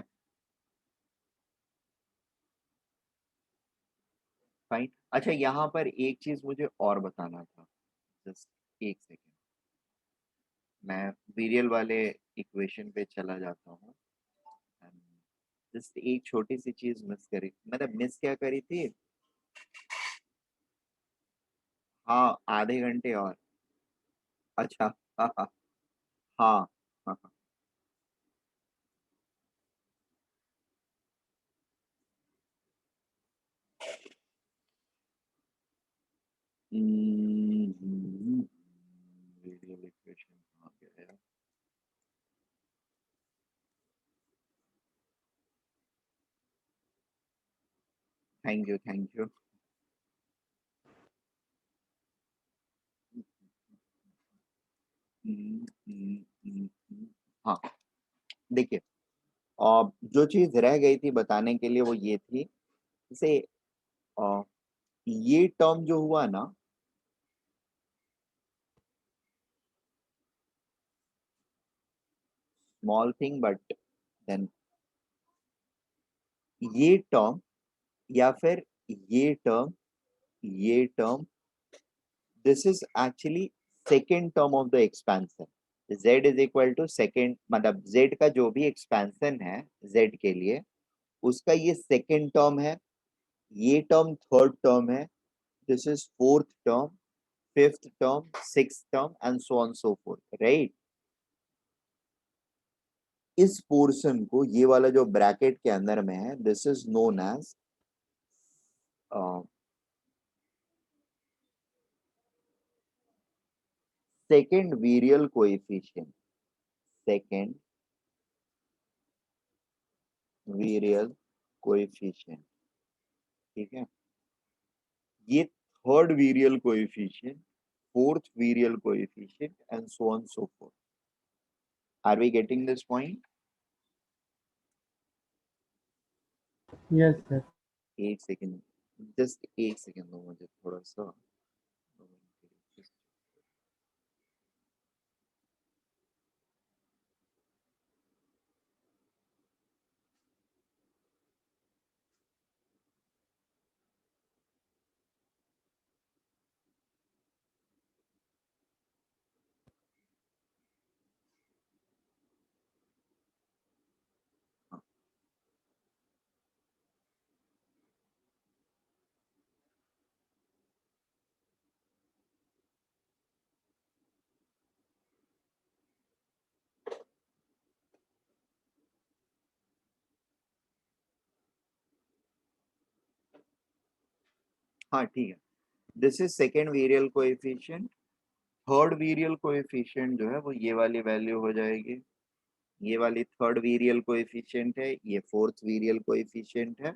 S1: fine. अच्छा, यहाँ पर एक चीज मुझे और बताना था, जस्ट एक सेकेंड, मैं वीरियल वाले इक्वेशन पे चला जाता हूँ। जस्ट एक छोटी सी चीज मिस करी, मतलब मिस क्या करी थी, हाँ आधे घंटे और। अच्छा, हाँ हाँ हाँ हाँ हाँ। वीरियल इक्वेशन कहाँ गया? Thank you thank you. हाँ, देखिए, जो चीज रह गई थी बताने के लिए वो ये थी, जैसे ये टर्म जो हुआ ना, स्मॉल थिंग बट देन ये टर्म या फिर ये term this is actually second term of the expansion. z is equal to second, मतलब z का जो भी एक्सपेंशन है z के लिए उसका ये सेकेंड टर्म है, ये टर्म थर्ड टर्म है, this is fourth term, fifth term, sixth term and so on so forth, right. इस पोर्शन को, ये वाला जो ब्रैकेट के अंदर में है, this is known as second virial coefficient, second virial coefficient, ठीक है। ये third virial coefficient, fourth virial coefficient and so on so forth. Are we getting this point?
S2: Yes, sir.
S1: एक सेकेंड, जस्ट एक second दो मुझे थोड़ा सा। हाँ ठीक है, this is second virial coefficient. Third virial coefficient जो है वो ये वाली वैल्यू हो जाएगी, ये वाली थर्ड वेरियल कोएफिशिएंट है, ये फोर्थ वेरियल कोएफिशिएंट है,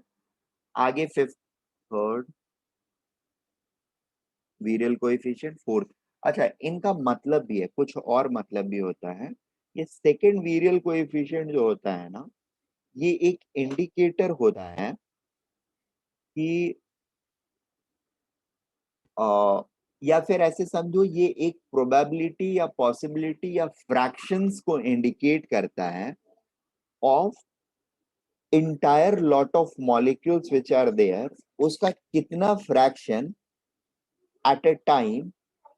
S1: आगे fifth, third virial coefficient, fourth. अच्छा, इनका मतलब भी है, कुछ और मतलब भी होता है। ये सेकेंड वेरियल कोएफिशिएंट जो होता है ना, ये एक इंडिकेटर होता है कि या फिर ऐसे समझो, ये एक प्रोबेबिलिटी या पॉसिबिलिटी या फ्रैक्शंस को इंडिकेट करता है of entire lot of molecules which are there, उसका कितना fraction at a time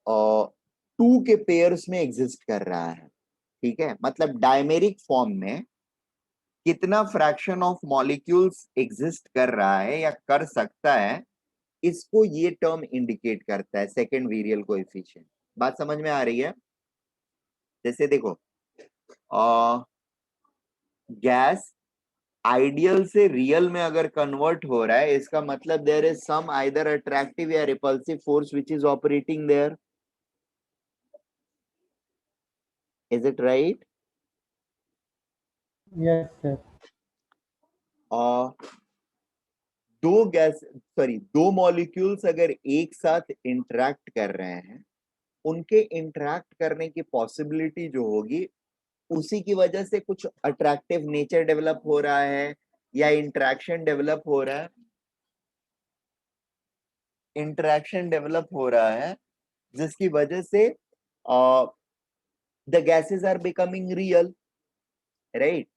S1: two के पेयर्स में एग्जिस्ट कर रहा है, ठीक है। मतलब डायमेरिक फॉर्म में कितना फ्रैक्शन ऑफ मॉलिक्यूल्स एग्जिस्ट कर रहा है या कर सकता है, इसको ये टर्म इंडिकेट करता है, सेकेंड वेरियल कोएफिशिएंट। बात समझ में आ रही है? जैसे देखो, गैस आइडियल से रियल में अगर कन्वर्ट हो रहा है, इसका मतलब there is some either attractive या repulsive force which is operating there. Is it right?
S2: Yes, sir.
S1: दो मॉलिक्यूल्स अगर एक साथ इंटरैक्ट कर रहे हैं, उनके इंटरैक्ट करने की पॉसिबिलिटी जो होगी, उसी की वजह से कुछ अट्रैक्टिव नेचर डेवलप हो रहा है या इंटरेक्शन डेवलप हो रहा है, इंटरेक्शन डेवलप हो रहा है जिसकी वजह से the gases are becoming real, right.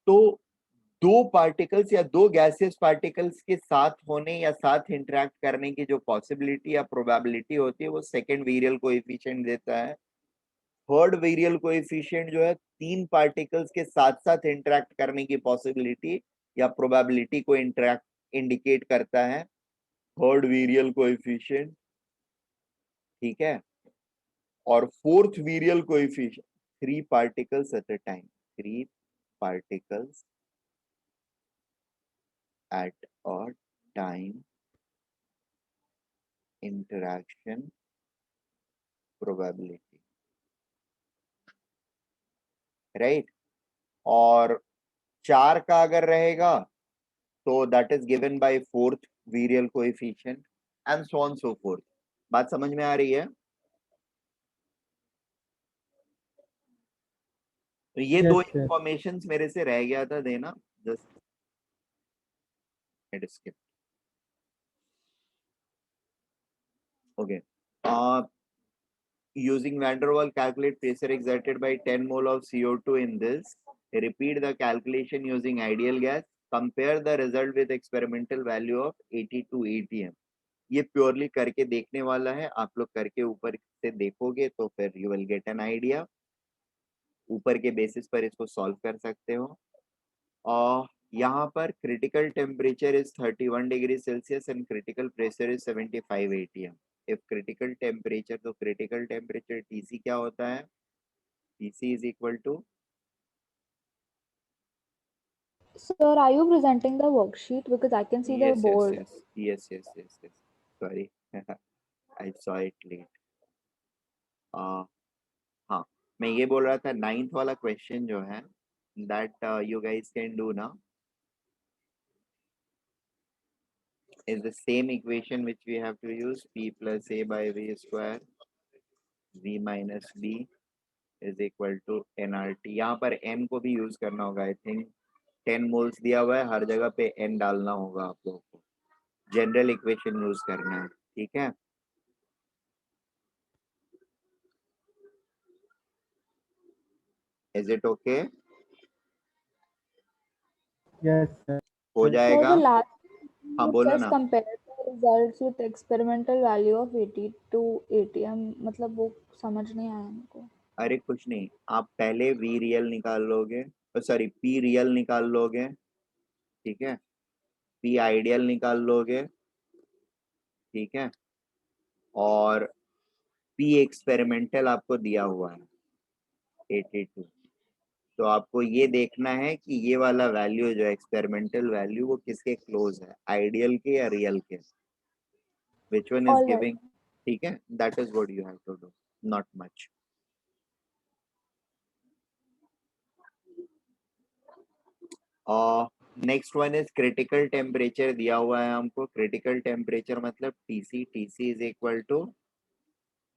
S1: तो दो पार्टिकल्स या दो गैसियस पार्टिकल्स के साथ होने या साथ इंटरेक्ट करने की जो पॉसिबिलिटी या प्रोबेबिलिटी होती है, वो सेकेंड वेरियल कोएफिशिएंट देता है। थर्ड वेरियल कोएफिशिएंट जो है, तीन पार्टिकल्स के साथ साथ इंटरेक्ट करने की पॉसिबिलिटी या प्रोबेबिलिटी को इंटरेक्ट इंडिकेट करता है, थर्ड वेरियल कोएफिशिएंट, ठीक है। और fourth virial coefficient, three particles at a time, three particles at a time interaction probability, right. और चार का अगर रहेगा तो that is given by fourth virial coefficient and so on so forth. बात समझ में आ रही है? तो ये
S2: Yes,
S1: दो
S2: sir.
S1: इंफॉर्मेशन मेरे से रह गया था देना, just skip. Okay, using van der Waal calculate pressure exerted by 10 mole of CO2 in this. Repeat the calculation using ideal gas. Compare the result with experimental value of 82 atm. ये purely करके देखने वाला है, आप लोग करके ऊपर से देखोगे तो फिर you will get an idea, ऊपर के बेसिस पर इसको सॉल्व कर सकते हो। और यहाँ पर critical temperature is 31 degree Celsius and critical pressure is 75 atm। If critical temperature, तो क्रिटिकल टेम्परेचर टीसी क्या होता है, TC is equal to,
S3: Sir, are you presenting the worksheet? Because I can see the
S1: yes
S3: board.
S1: yes sorry I saw it late। हाँ, मैं ये बोल रहा था 9th वाला क्वेश्चन जो है, that you guys can do ना, is the same equation which we have to use, p plus a by v square v minus b is equal to nRT। यहाँ पर n को भी यूज करना होगा, आई थिंक 10 मोल्स दिया हुआ है, हर जगह पे n डालना होगा आप लोगों को, जनरल इक्वेशन यूज करना है, ठीक है। Is it okay?
S2: Yes, sir.
S1: हो
S3: So
S1: जाएगा।
S3: the last
S1: हाँ
S3: you
S1: बोलो
S3: just
S1: ना।
S3: compare the results with experimental value of 82 atm, मतलब वो समझ नहीं आया हमको।
S1: अरे कुछ नहीं, आप पहले वी रियल निकाल लोगे, सॉरी पी रियल निकाल लोगे, ठीक है, पी आइडियल निकाल लोगे, ठीक है, और पी एक्सपेरिमेंटल आपको दिया हुआ है 82। तो आपको ये देखना है कि ये वाला वैल्यू जो एक्सपेरिमेंटल वैल्यू वो किसके क्लोज है, आइडियल के या रियल के, which one is
S3: All right.
S1: Giving, ठीक है, that is what you have to do, not much. और next one is critical temperature दिया हुआ है हमको, क्रिटिकल टेम्परेचर मतलब TC, TC is equal to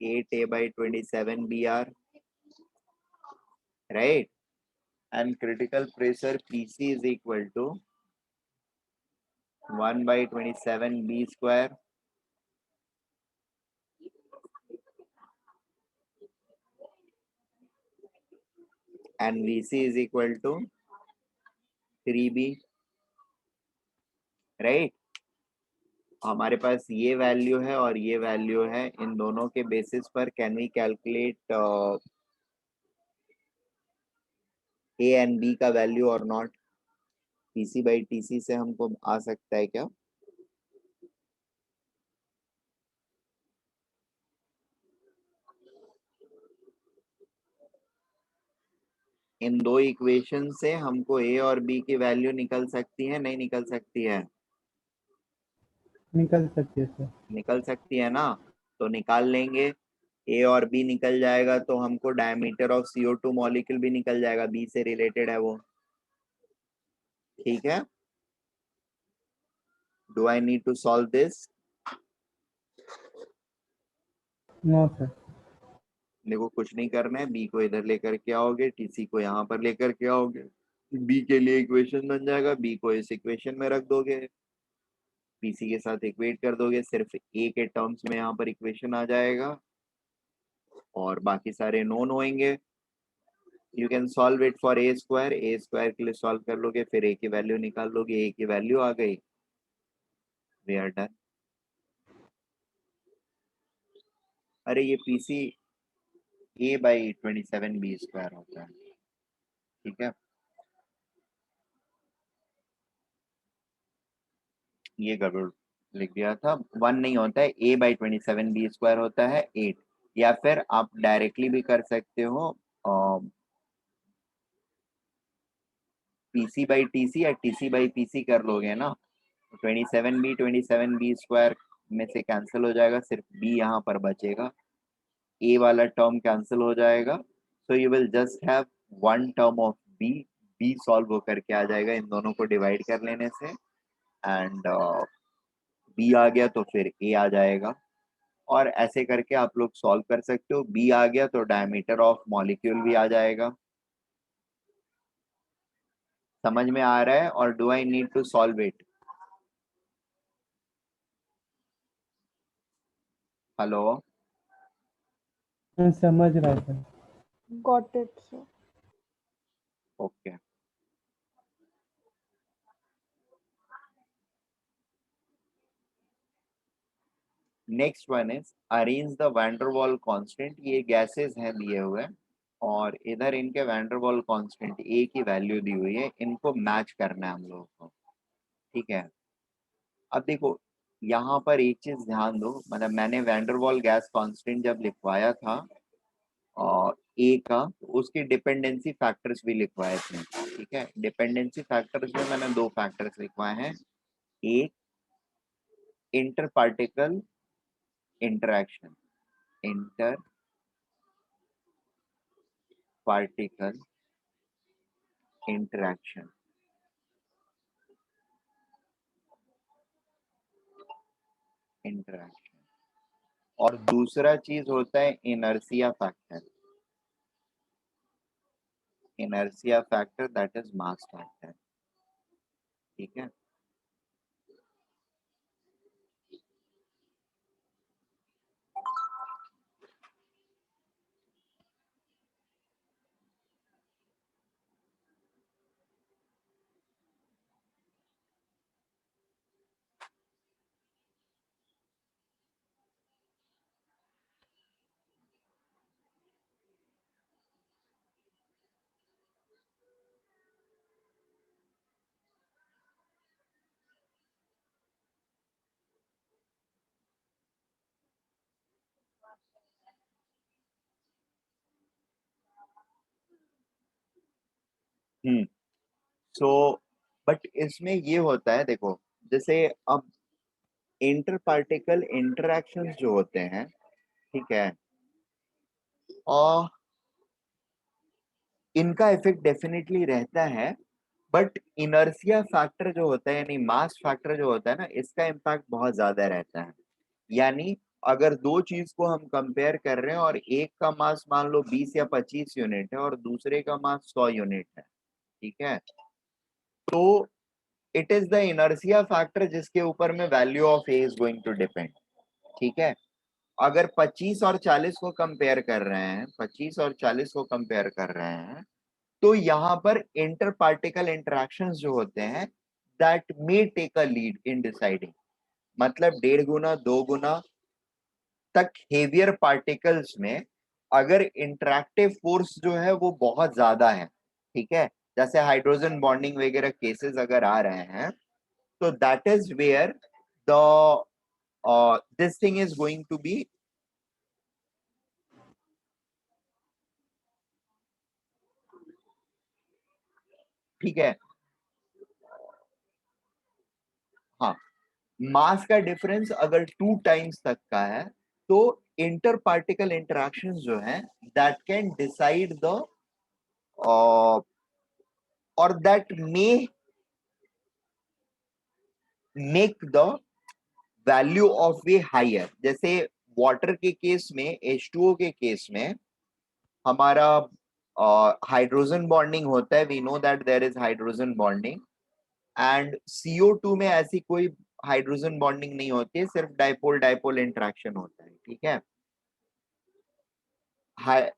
S1: 8 by 27 br, right? And critical pressure PC is equal to 1 by 27 b square, and VC is equal to 3b, right? हमारे पास ये value है और ये वैल्यू है, इन दोनों के बेसिस पर can we calculate A and B का वैल्यू और नॉट, टीसी बाई टीसी से हमको आ सकता है क्या? इन दो इक्वेशन से हमको ए और बी की वैल्यू निकल सकती है, नहीं निकल सकती है?
S2: निकल सकती है सर।
S1: निकल सकती है ना, तो निकाल लेंगे। ए और बी निकल जाएगा तो हमको डायमीटर ऑफ CO2 मॉलिक्यूल भी निकल जाएगा, बी से रिलेटेड है वो, ठीक है। Do I need to solve this?
S2: No sir.
S1: देखो कुछ नहीं करना है, बी को इधर लेकर के आओगे, टीसी को यहाँ पर लेकर के आओगे, बी के लिए इक्वेशन बन जाएगा, बी को इस इक्वेशन में रख दोगे, पीसी के साथ इक्वेट कर दोगे, सिर्फ ए के टर्म्स में यहाँ पर इक्वेशन आ जाएगा और बाकी सारे नोन होंगे। You can solve it for a square के लिए सॉल्व कर लोगे, फिर ए की वैल्यू निकाल लोगे, ए की वैल्यू आ गई, वी आर डन। अरे ये PC A by 27 B square होता है, ठीक है, ये गड़बड़ लिख दिया था, 1 नहीं होता है, ए बाई 27 बी स्क्वायर होता है 8, या फिर आप डायरेक्टली भी कर सकते हो, पीसी बाई टीसी या टीसी बाई पीसी कर लोगे ना, 27 बी स्क्वायर में से कैंसिल हो जाएगा, सिर्फ बी यहाँ पर बचेगा, ए वाला टर्म कैंसिल हो जाएगा, so you will just have one term of B, B solve होकर के आ जाएगा इन दोनों को डिवाइड कर लेने से, एंड बी आ गया तो फिर ए आ जाएगा, और ऐसे करके आप लोग सॉल्व कर सकते हो। बी आ गया तो डायमीटर ऑफ मॉलिक्यूल भी आ जाएगा, समझ में आ रहा है और do I need to solve it? Hello,
S2: मैं समझ रहा था।
S3: Got it, sir.
S1: Okay. Next one is arrange the Van der Waal constant. ये गैसेस हैं दिए हुए और इधर इनके वैंडरवाल कांस्टेंट ए की वैल्यू दी हुई है, इनको मैच करना है हम लोगों को, ठीक है। अब देखो यहाँ पर एक चीज ध्यान दो, मतलब मैंने वैंडरवाल गैस कांस्टेंट जब लिखवाया था और ए का, तो उसकी डिपेंडेंसी फैक्टर्स भी लिखवाए थे, ठीक है। डिपेंडेंसी फैक्टर्स में मैंने दो फैक्टर्स लिखवाए हैं, एक inter particle interaction, inter particle interaction, interaction, और दूसरा चीज होता है inertia factor, inertia factor that is mass factor, ठीक है। हम्म। सो बट इसमें ये होता है, देखो जैसे अब इंटर पार्टिकल इंटरेक्शंस जो होते हैं, ठीक है, और इनका इफेक्ट डेफिनेटली रहता है, बट इनर्शिया फैक्टर जो होता है यानी मास फैक्टर जो होता है ना, इसका इम्पैक्ट बहुत ज्यादा रहता है। यानी अगर दो चीज को हम कंपेयर कर रहे हैं और एक का मास मान लो 20 या 25 यूनिट है और दूसरे का मास 100 यूनिट है, ठीक है, तो it is the inertia factor जिसके ऊपर में value of A is going to depend, ठीक है। अगर 25 और 40 को कंपेयर कर रहे हैं, 25 और 40 को कंपेयर कर रहे हैं, तो यहाँ पर इंटर पार्टिकल इंटरेक्शंस जो होते हैं that may take a lead in deciding, मतलब 1.5 गुना 2 गुना तक हेवियर पार्टिकल्स में अगर इंटरेक्टिव फोर्स जो है वो बहुत ज्यादा है, ठीक है, जैसे हाइड्रोजन बॉन्डिंग वगैरह केसेस अगर आ रहे हैं, तो that is where the this thing is going to be, ठीक है। हाँ, मास का डिफरेंस अगर 2 टाइम्स तक का है, तो इंटर पार्टिकल इंटरेक्शंस जो है दैट कैन डिसाइड द और that may make the value of way higher. जैसे वाटर के केस में, H2O के केस में हमारा हाइड्रोजन बॉन्डिंग होता है, we know that there is hydrogen bonding, and CO2 में ऐसी कोई हाइड्रोजन बॉन्डिंग नहीं होती है, सिर्फ डाइपोल डाइपोल इंटरेक्शन होता है, ठीक है।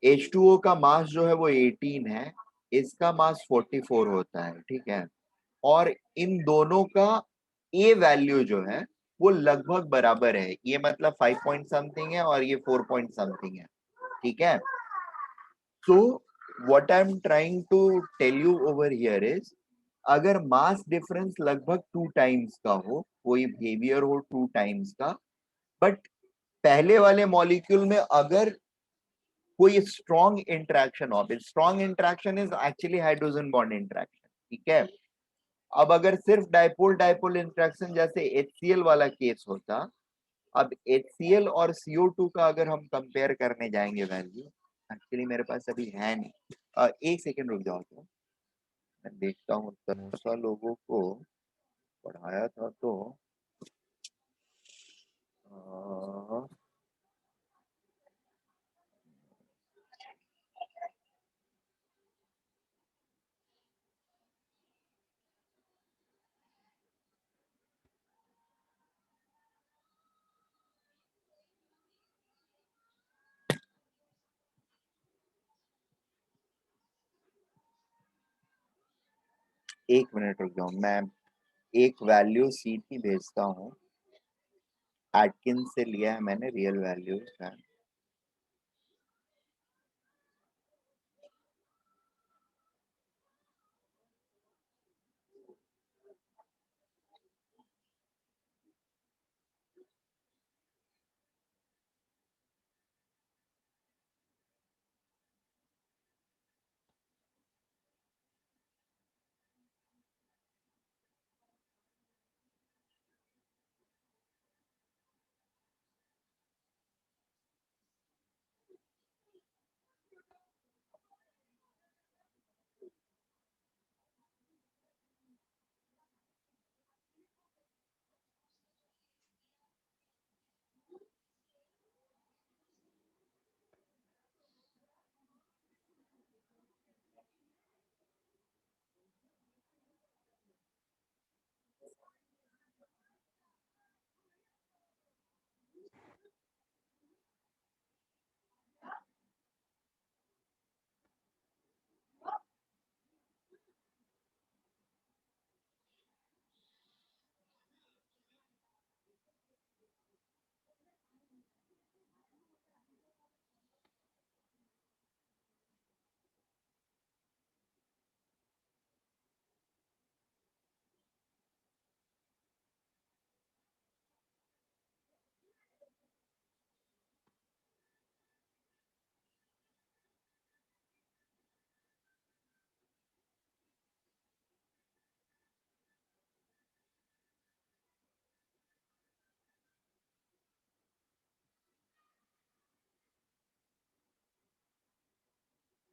S1: H2O का मास जो है वो 18 है, इसका मास 44 होता है, ठीक है, और इन दोनों का ए वैल्यू जो है वो लगभग बराबर है, ये मतलब 5 पॉइंट समथिंग है और ये 4 पॉइंट समथिंग है, ठीक है। So what I am trying to tell you over here is, अगर मास डिफरेंस लगभग 2 टाइम्स का हो, कोई बिहेवियर हो 2 टाइम्स का, बट पहले वाले मॉलिक्यूल में अगर कोई स्ट्रॉन्ग इंटरेक्शन हो, strong interaction is actually hydrogen bond interaction, ठीक है। अब अगर सिर्फ डाइपोल डाइपोल इंटरेक्शन जैसे HCl वाला केस होता, अब HCl और CO2 का अगर हम कंपेयर करने जाएंगे वैल्यू, एक्चुअली मेरे पास अभी है नहीं, एक सेकेंड रुक जाओ, तो मैं देखता हूँ तनुषा लोगों को पढ़ाया था तो अ, एक मिनट रुक जाओ, मैं एक वैल्यू सीधी भेजता हूँ। एटकिंस से लिया है मैंने, रियल वैल्यूज है।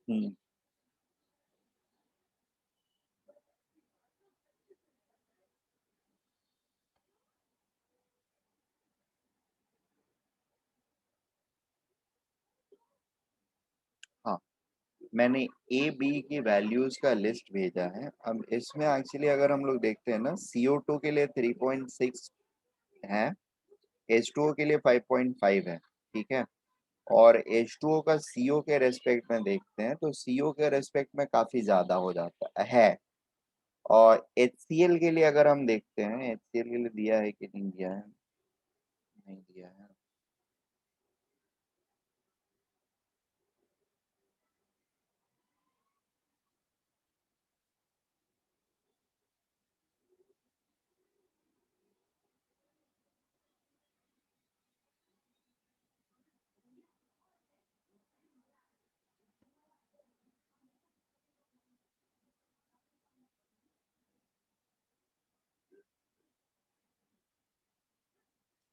S1: हम्म। हाँ, मैंने ए बी की वैल्यूज का लिस्ट भेजा है। अब इसमें एक्चुअली अगर हम लोग देखते हैं ना, CO2 के लिए 3.6 है, H2O के लिए 5.5 है, ठीक है। और H2O का CO के रेस्पेक्ट में देखते हैं तो CO के रेस्पेक्ट में काफी ज्यादा हो जाता है। और HCl के लिए अगर हम देखते हैं, HCl के लिए दिया है कि नहीं दिया है, नहीं दिया है।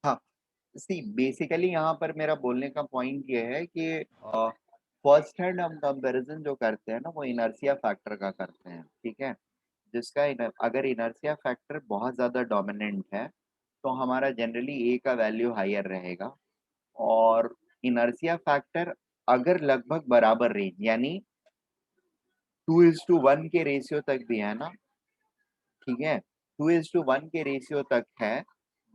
S1: हाँ, सी बेसिकली यहाँ पर मेरा बोलने का पॉइंट ये है कि फर्स्ट हैंड हम कंपैरिजन जो करते हैं ना, वो इनर्शिया फैक्टर का करते हैं, ठीक है। अगर इनर्शिया फैक्टर बहुत ज्यादा डोमिनेंट है तो हमारा जनरली ए का वैल्यू हायर रहेगा। और इनर्शिया फैक्टर अगर लगभग बराबर रेंज, यानी 2:1 के रेशियो तक भी है ना, ठीक है, 2:1 के रेशियो तक है,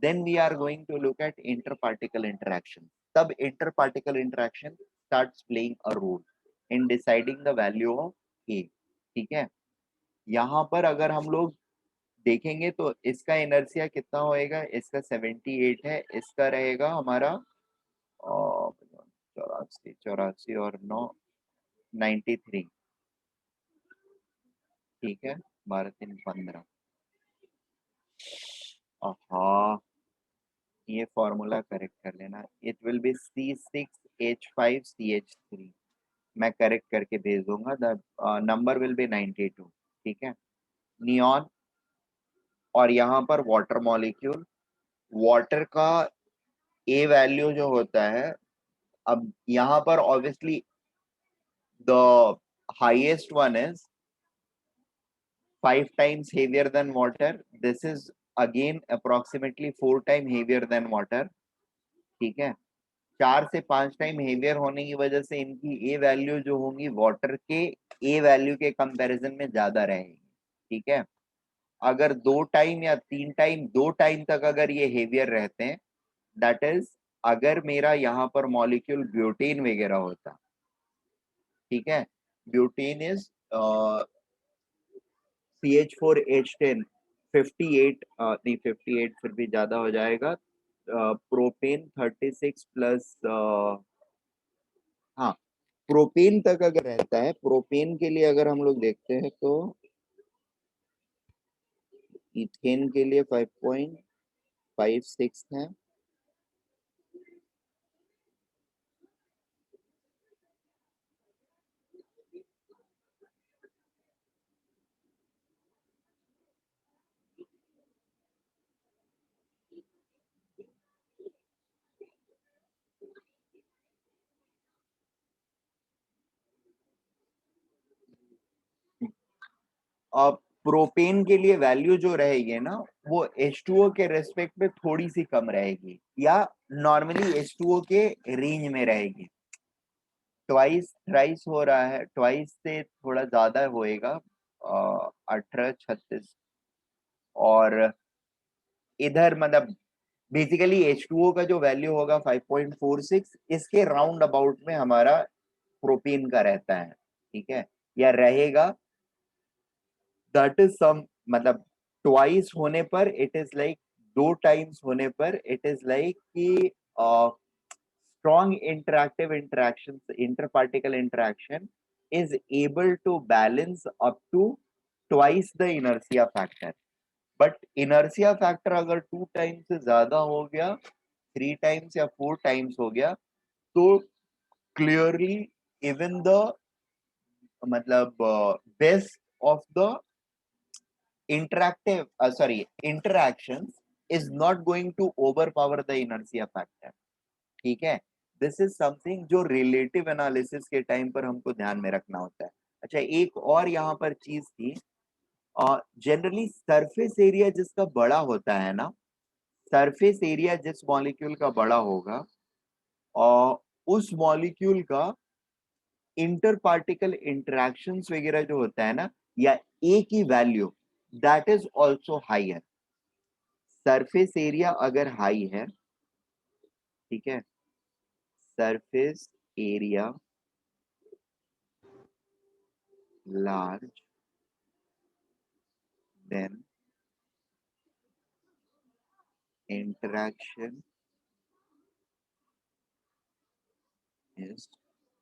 S1: then we are going to look at inter particle interaction. तब inter particle interaction starts playing a role in deciding the value of a, ठीक है। यहाँ पर अगर हम लोग देखेंगे तो इसका इनर्शिया कितना होएगा, इसका 78 है, इसका रहेगा हमारा 84 84 और 9 93, ठीक है। 12 3 15। हाँ, ये फॉर्मूला करेक्ट कर लेना, इट विल बी C6H5CH3। मैं करेक्ट करके भेज दूंगा, द नंबर विल बी 92, ठीक है। नियॉन, और यहाँ पर वाटर मॉलिक्यूल, वाटर का ए वैल्यू जो होता है, अब यहाँ पर obviously the highest one is 5 times heavier than water. This is again approximately 4 times heavier than water, ठीक है। 4 से 5 टाइम हेवियर होने की वजह से इनकी ए वैल्यू जो होंगी वाटर के ए वैल्यू के कंपैरिजन में ज्यादा रहेगी, ठीक है। अगर 2 टाइम या 3 टाइम, 2 टाइम तक अगर ये हेवियर रहते हैं, दैट इज अगर मेरा यहाँ पर मॉलिक्यूल ब्यूटेन वगैरह होता, ठीक है। ब्यूटेन इज CH4H10 58 नहीं 58 फिर भी ज्यादा हो जाएगा। प्रोपेन 36 प्लस हाँ प्रोपेन तक अगर रहता है, प्रोपेन के लिए अगर हम लोग देखते हैं तो इथेन के लिए 5.56 है। अब प्रोपेन के लिए वैल्यू जो रहेगी ना वो H2O के रेस्पेक्ट में थोड़ी सी कम रहेगी, या नॉर्मली H2O के रेंज में रहेगी। ट्वाइस थ्राइस हो रहा है, ट्वाइस से थोड़ा ज्यादा होएगा 18 36। और इधर मतलब बेसिकली H2O का जो वैल्यू होगा 5.46, इसके राउंड अबाउट में हमारा प्रोपेन का रहता है, ठीक है, या रहेगा। दैट इज सम मतलब ट्वाइस होने पर इट इज लाइक, 2 टाइम्स होने पर इट इज लाइक कि strong interactive interactions, interparticle interaction is able to balance up to twice the inertia factor. But inertia factor अगर 2 टाइम्स से ज्यादा हो गया, 3 टाइम्स या 4 टाइम्स हो गया, तो clearly even the मतलब best of the interactions is not going to overpower the inertia factor, ठीक है। दिस इज समथिंग जो रिलेटिव एनालिसिस के टाइम पर हमको ध्यान में रखना होता है। अच्छा, एक और यहाँ पर चीज थी, जनरली सरफेस एरिया जिसका बड़ा होता है ना, सरफेस एरिया जिस मॉलिक्यूल का बड़ा होगा और उस मॉलिक्यूल का इंटर पार्टिकल इंटरेक्शंस वगैरह जो होता है ना, या ए की value that is also higher. Surface area अगर हाई है, ठीक है, surface area large, then interaction is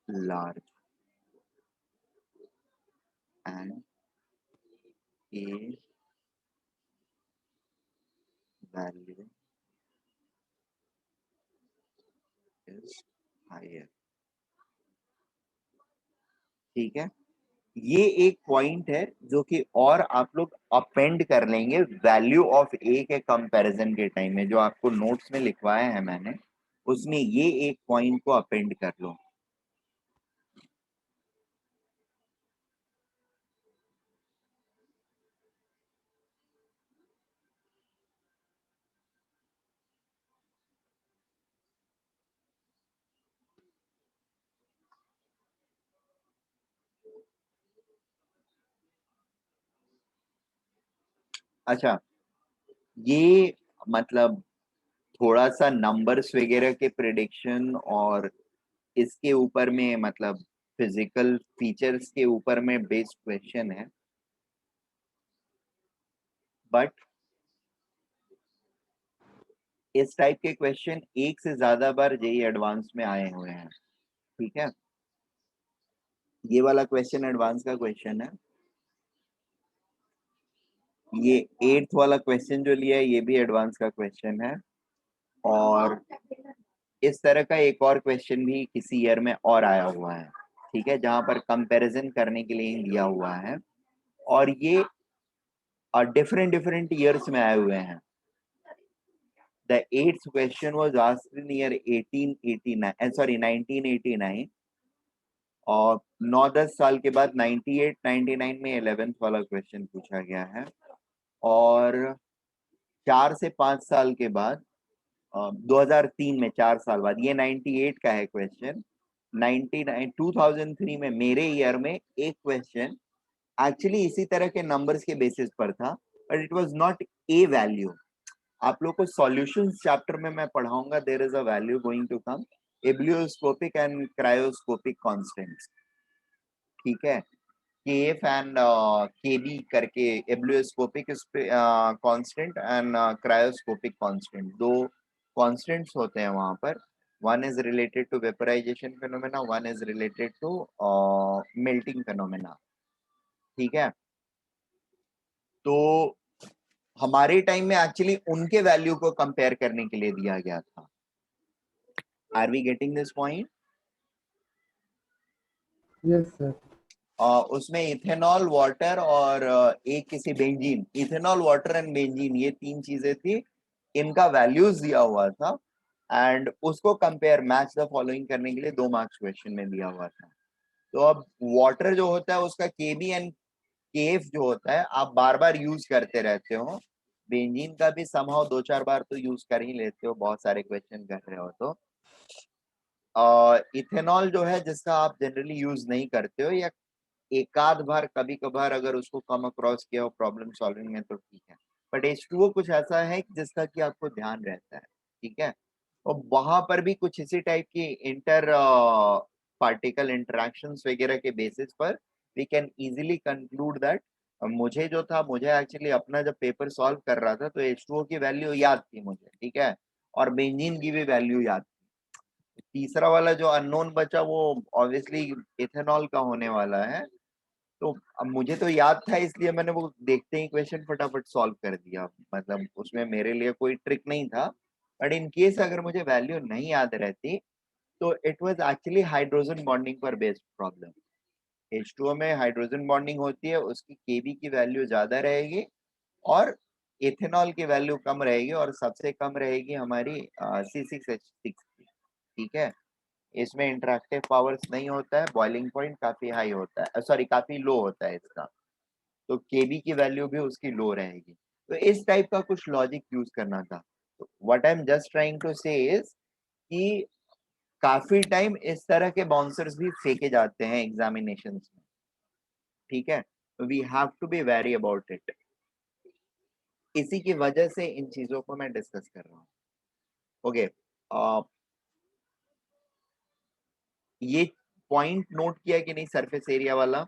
S1: large and A value is higher, ठीक है। ये एक पॉइंट है जो कि और आप लोग अपेंड कर लेंगे वैल्यू ऑफ ए के कंपैरिजन के टाइम में, जो आपको नोट्स में लिखवाया है मैंने, उसमें ये एक पॉइंट को अपेंड कर लो। अच्छा, ये मतलब थोड़ा सा नंबर्स वगैरह के प्रिडिक्शन और इसके ऊपर में मतलब फिजिकल फीचर्स के ऊपर में बेस्ड क्वेश्चन है, बट इस टाइप के क्वेश्चन एक से ज्यादा बार जेई एडवांस में आए हुए हैं, ठीक है। ये वाला क्वेश्चन एडवांस का क्वेश्चन है, ये 8th वाला क्वेश्चन जो लिया है ये भी एडवांस का क्वेश्चन है, और इस तरह का एक और क्वेश्चन भी किसी ईयर में और आया हुआ है, ठीक है, जहां पर कंपैरिजन करने के लिए दिया हुआ है, और ये डिफरेंट डिफरेंट ईयर्स में आए हुए हैं। The 8th question was asked in year 1889, sorry 1989, और 9-10 साल के बाद 98-99 में 11th वाला क्वेश्चन पूछा गया है, और 4 से 5 साल के बाद 2003 में 4 साल बाद ये 98 का है क्वेश्चन। 2003 में मेरे ईयर में एक क्वेश्चन एक्चुअली इसी तरह के नंबर्स के बेसिस पर था, but it was not a value. आप लोग को सॉल्यूशंस चैप्टर में मैं पढ़ाऊंगा, there is a value going to come, ebullioscopic and cryoscopic constants, ठीक है। KF एंड KB करके ebullioscopic constant and cryoscopic constant, दो कांस्टेंट्स होते हैं वहां पर. One is related to vaporization phenomena, one is related to melting phenomena. ठीक है, तो हमारे टाइम में एक्चुअली उनके वैल्यू को कंपेयर करने के लिए दिया गया था. Are we getting this point?
S2: Yes, sir.
S1: उसमें इथेनॉल, वाटर और एक किसी benzene, ethanol, water and benzene, ये तीन चीजें थी. इनका वैल्यूज दिया हुआ था एंड उसको कंपेयर मैच द फॉलोइंग करने के लिए 2 मार्क्स क्वेश्चन में दिया हुआ था. तो अब वाटर जो होता है उसका केबी एंड केएफ जो होता है आप बार बार यूज करते रहते हो. बेंजीन का भी समहाउ 2-4 बार तो यूज कर ही लेते हो, बहुत सारे क्वेश्चन कर रहे हो. तो इथेनॉल जो है जिसका आप जनरली यूज नहीं करते हो, या एक आध बार कभी कभार अगर उसको कम अक्रॉस किया हो प्रॉब्लम सॉल्विंग में तो ठीक है. बट H2O कुछ ऐसा है जिसका कि आपको ध्यान रहता है. ठीक है, और वहां पर भी कुछ इसी टाइप की इंटर पार्टिकल इंटरेक्शंस वगैरह के बेसिस पर we can easily conclude that. मुझे जो था, मुझे एक्चुअली अपना जब पेपर सॉल्व कर रहा था तो H2O की वैल्यू याद थी मुझे. ठीक है, और बेंजीन की भी वैल्यू याद थी. तीसरा वाला जो अननोन बचा वो ऑब्वियसली इथेनॉल का होने वाला है. तो अब मुझे तो याद था इसलिए मैंने वो देखते ही क्वेश्चन फटाफट सॉल्व कर दिया. मतलब उसमें मेरे लिए कोई ट्रिक नहीं था. बट इन केस अगर मुझे वैल्यू नहीं याद रहती तो it was actually hydrogen bonding पर बेस्ड प्रॉब्लम. H2O में हाइड्रोजन बॉन्डिंग होती है, उसकी Kb की वैल्यू ज्यादा रहेगी और इथेनॉल की वैल्यू कम रहेगी, और सबसे कम रहेगी हमारी C6H6 की. ठीक है, इसमें इंटरेक्टिव पावर्स नहीं होता है, बॉइलिंग पॉइंट काफी हाई होता है, सॉरी काफी लो होता है इसका. तो Kb की वैल्यू भी उसकी लो रहेगी. तो इस टाइप का कुछ लॉजिक यूज करना था. तो what I am just trying to say is कि काफी टाइम इस तरह के बाउंसर्स भी फेंके जाते हैं एग्जामिनेशंस में. ठीक है, we have to be very about it. इसी की वजह से इन चीजों को मैं डिस्कस कर रहा हूँ. ओके, ये पॉइंट नोट किया कि नहीं, सरफेस एरिया वाला?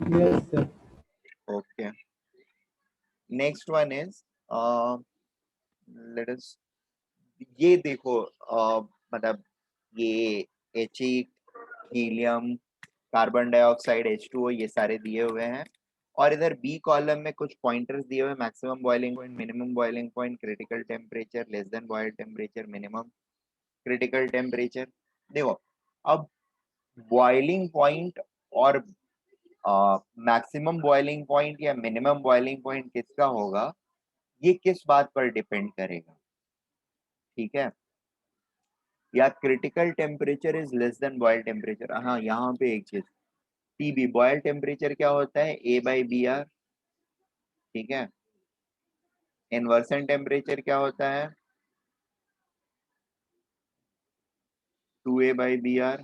S2: Yes, sir.
S1: Okay, next one is let us, ये देखो मतलब ये He, helium, carbon dioxide, H2O, ये सारे दिए हुए हैं. और इधर बी कॉलम में कुछ पॉइंटर्स दिए हुए, maximum boiling point, minimum boiling point, critical temperature, less then boil temperature, minimum critical temperature. देखो, अब बॉइलिंग पॉइंट और मैक्सिमम बॉइलिंग पॉइंट या मिनिमम बॉइलिंग पॉइंट किसका होगा, ये किस बात पर डिपेंड करेगा. ठीक है, या critical temperature is less than boil temperature. हाँ, यहाँ पे एक चीज, TB बॉयल टेम्परेचर क्या होता है, A/BR. ठीक है, इन्वर्सन टेम्परेचर क्या होता है, 2A/BR.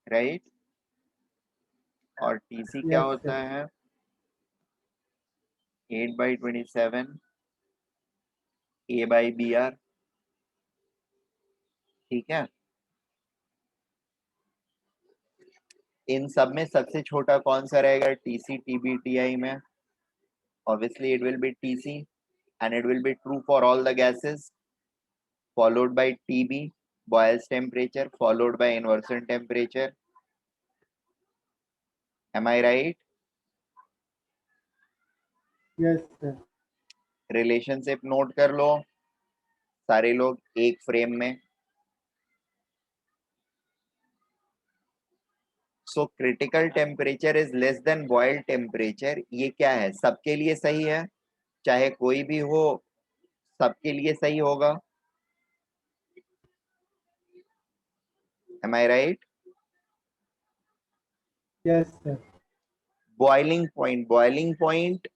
S1: राइट, और TC क्या
S2: Yes,
S1: होता
S2: sir.
S1: है, 8/27 A/BR. ठीक है, इन सब में सबसे छोटा कौन सा रहेगा, TC, TB, TI में? Obviously it will be TC, and it will be true for all the gases, followed by TB, Boyle's temperature, followed by inversion temperature. Am I right?
S2: Yes, sir.
S1: Relationship note कर लो सारे लोग एक frame में. So critical temperature is less then boiled temperature, ये क्या है, सबके लिए सही है, चाहे कोई भी हो, सबके लिए सही होगा. Am I right?
S2: Yes, sir.
S1: Boiling point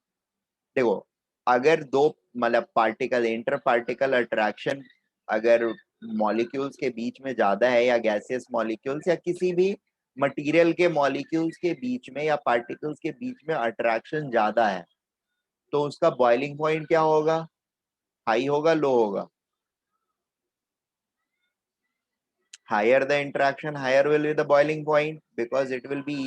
S1: देखो, अगर दो मतलब पार्टिकल, इंटर पार्टिकल अट्रैक्शन अगर मॉलिक्यूल्स के बीच में ज्यादा है, या गैसियस मॉलिक्यूल्स या किसी भी मटेरियल के मॉलिक्यूल्स के बीच में या पार्टिकल्स के बीच में अट्रैक्शन ज्यादा है, तो उसका बॉइलिंग पॉइंट क्या होगा, हाई होगा, लो होगा? higher the interaction, higher will be the boiling point, because it will be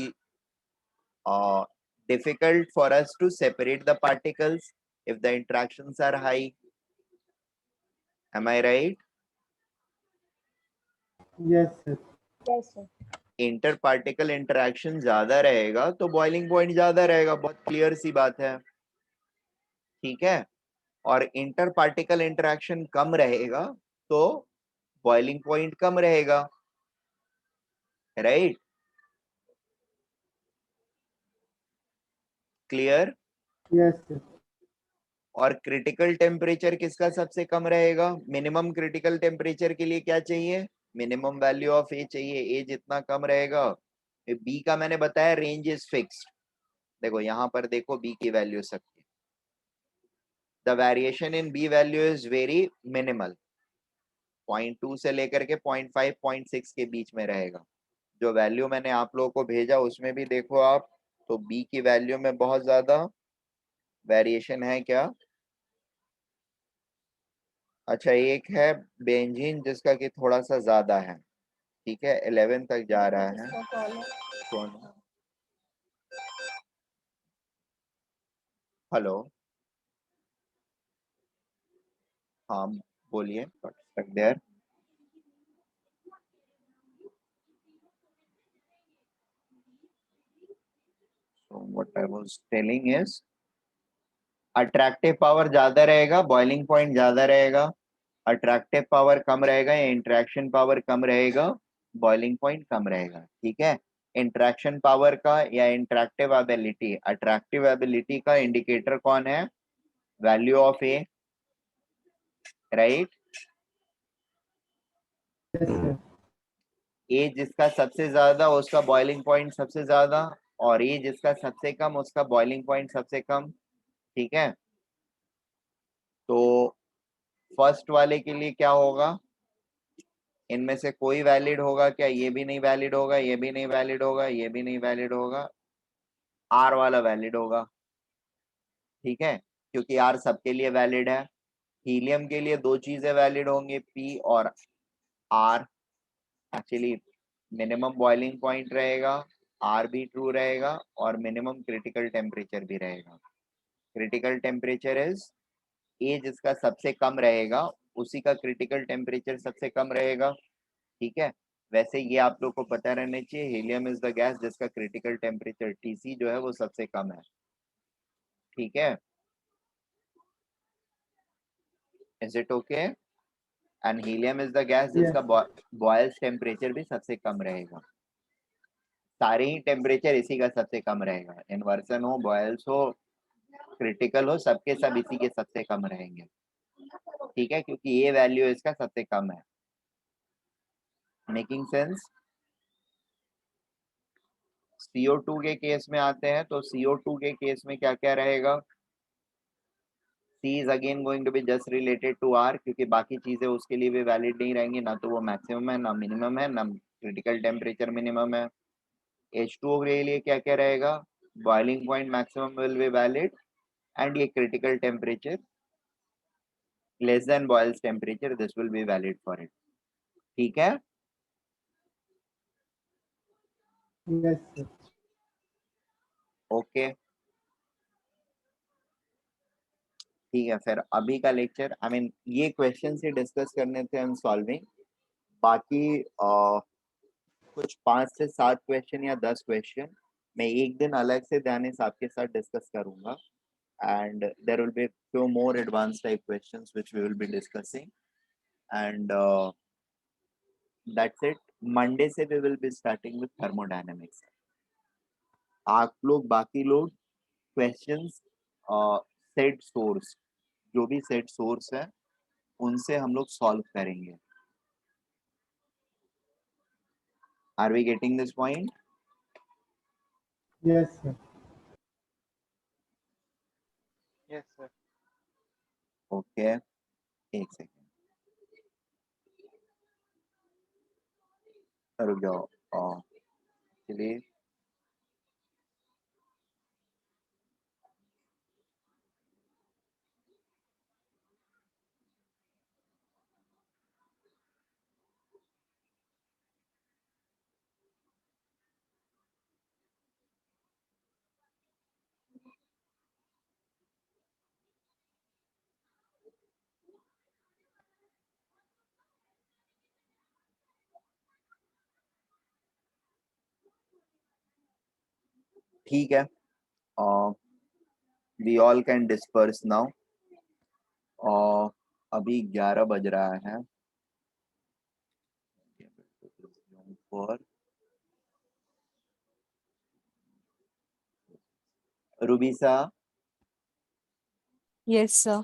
S1: difficult for us to separate the particles if the interactions are high. Am I right?
S2: Yes, sir.
S3: Yes, sir.
S1: Inter particle interaction ज्यादा रहेगा तो boiling point ज्यादा रहेगा, बहुत clear सी बात है, ठीक है। और इंटर पार्टिकल इंटरेक्शन कम रहेगा तो बॉइलिंग पॉइंट कम रहेगा, राइट? क्लियर?
S2: Yes, sir.
S1: और क्रिटिकल टेम्परेचर किसका सबसे कम रहेगा? मिनिमम क्रिटिकल टेम्परेचर के लिए क्या चाहिए? मिनिमम वैल्यू ऑफ ए चाहिए। ए जितना कम रहेगा, बी का मैंने बताया रेंज इज फिक्स्ड। देखो यहाँ पर देखो बी की वैल्यू सबकी, the variation in B value is very minimal, 0.2 से लेकर के 0.5 0.6 के बीच में रहेगा। जो वैल्यू मैंने आप लोगों को भेजा उसमें भी देखो आप, तो बी की वैल्यू में बहुत ज्यादा वेरिएशन है क्या? अच्छा, एक है बेंजीन जिसका कि थोड़ा सा ज्यादा है, ठीक है, 11 तक जा रहा है।
S3: इसका कॉल है।
S1: कौन? हेलो, हाँ बोलिए, तक there. So what I was telling is attractive power ज्यादा रहेगा, बॉइलिंग पॉइंट ज्यादा रहेगा। अट्रैक्टिव पावर कम रहेगा या इंटरेक्शन पावर कम रहेगा, बॉइलिंग पॉइंट कम रहेगा, ठीक है। इंटरेक्शन पावर का या इंटरेक्टिव एबिलिटी, अट्रैक्टिव एबिलिटी का इंडिकेटर कौन है? Value of A, right?
S2: Yes, sir.
S1: ए जिसका सबसे ज्यादा उसका बॉइलिंग पॉइंट सबसे ज्यादा, और ए जिसका सबसे कम उसका बॉइलिंग पॉइंट सबसे कम, ठीक है। तो फर्स्ट वाले के लिए क्या होगा? इनमें से कोई वैलिड होगा क्या? ये भी नहीं वैलिड होगा, ये भी नहीं वैलिड होगा, ये भी नहीं वैलिड होगा, आर वाला वैलिड होगा, ठीक है, क्योंकि आर सबके लिए वैलिड है। हीलियम के लिए दो चीजें वैलिड होंगी, पी और R. Actually minimum boiling point रहेगा, आर भी ट्रू रहेगा, और मिनिमम क्रिटिकल टेम्परेचर भी रहेगा। क्रिटिकल टेम्परेचर इज ए जिसका सबसे कम रहेगा उसी का क्रिटिकल टेम्परेचर सबसे कम रहेगा, ठीक है। वैसे ये आप लोग को पता रहना चाहिए, हीलियम इज द गैस जिसका क्रिटिकल टेम्परेचर टीसी जो है वो सबसे कम है, ठीक है। Is it okay? And helium is the gas
S2: Yes.
S1: जिसका बॉयल्स टेम्परेचर भी सबसे कम रहेगा। सारे ही टेम्परेचर इसी का सबसे कम रहेगा, इन्वर्सन हो, बॉयल्स हो, क्रिटिकल हो, सबके सब इसी के सबसे कम रहेंगे, ठीक है, क्योंकि ये वैल्यू इसका सबसे कम है। Making sense? CO2 के केस में आते हैं, तो CO2 के केस में क्या क्या रहेगा? C is again going to be just related to R, क्योंकि बाकी चीजें उसके लिए भी वैलिड नहीं रहेंगी, ना तो वो मैक्सिमम है, ना मिनिमम है, ना क्रिटिकल टेम्परेचर मिनिमम है। H2O के लिए क्या क्या रहेगा? Boiling point maximum will be valid, and ये critical temperature less than Boyle's temperature, this will be valid for it, ठीक है।
S2: Yes, sir.
S1: ओके, ठीक है। फिर अभी का लेक्चर, आई मीन ये क्वेश्चन से डिस्कस करने थे हम सॉल्विंग, बाकी कुछ 5 से 7 क्वेश्चन या 10 क्वेश्चन मैं एक दिन अलग से दानिश आपके साथ डिस्कस करूंगा, and there will be few more advanced type questions which we will be discussing, and that's it. Monday से we will be starting with thermodynamics. आप लोग बाकी लोग questions सेट सोर्स, जो भी सेट सोर्स है उनसे हम लोग सॉल्व करेंगे। Are we getting this point?
S2: Yes, sir.
S4: Yes, sir.
S1: Okay, एक सेकेंड रुक जाओ, चलिए ठीक है, we all can disperse now. और अभी 11 बज रहा है। फॉर रुबीसा,
S5: Yes, sir.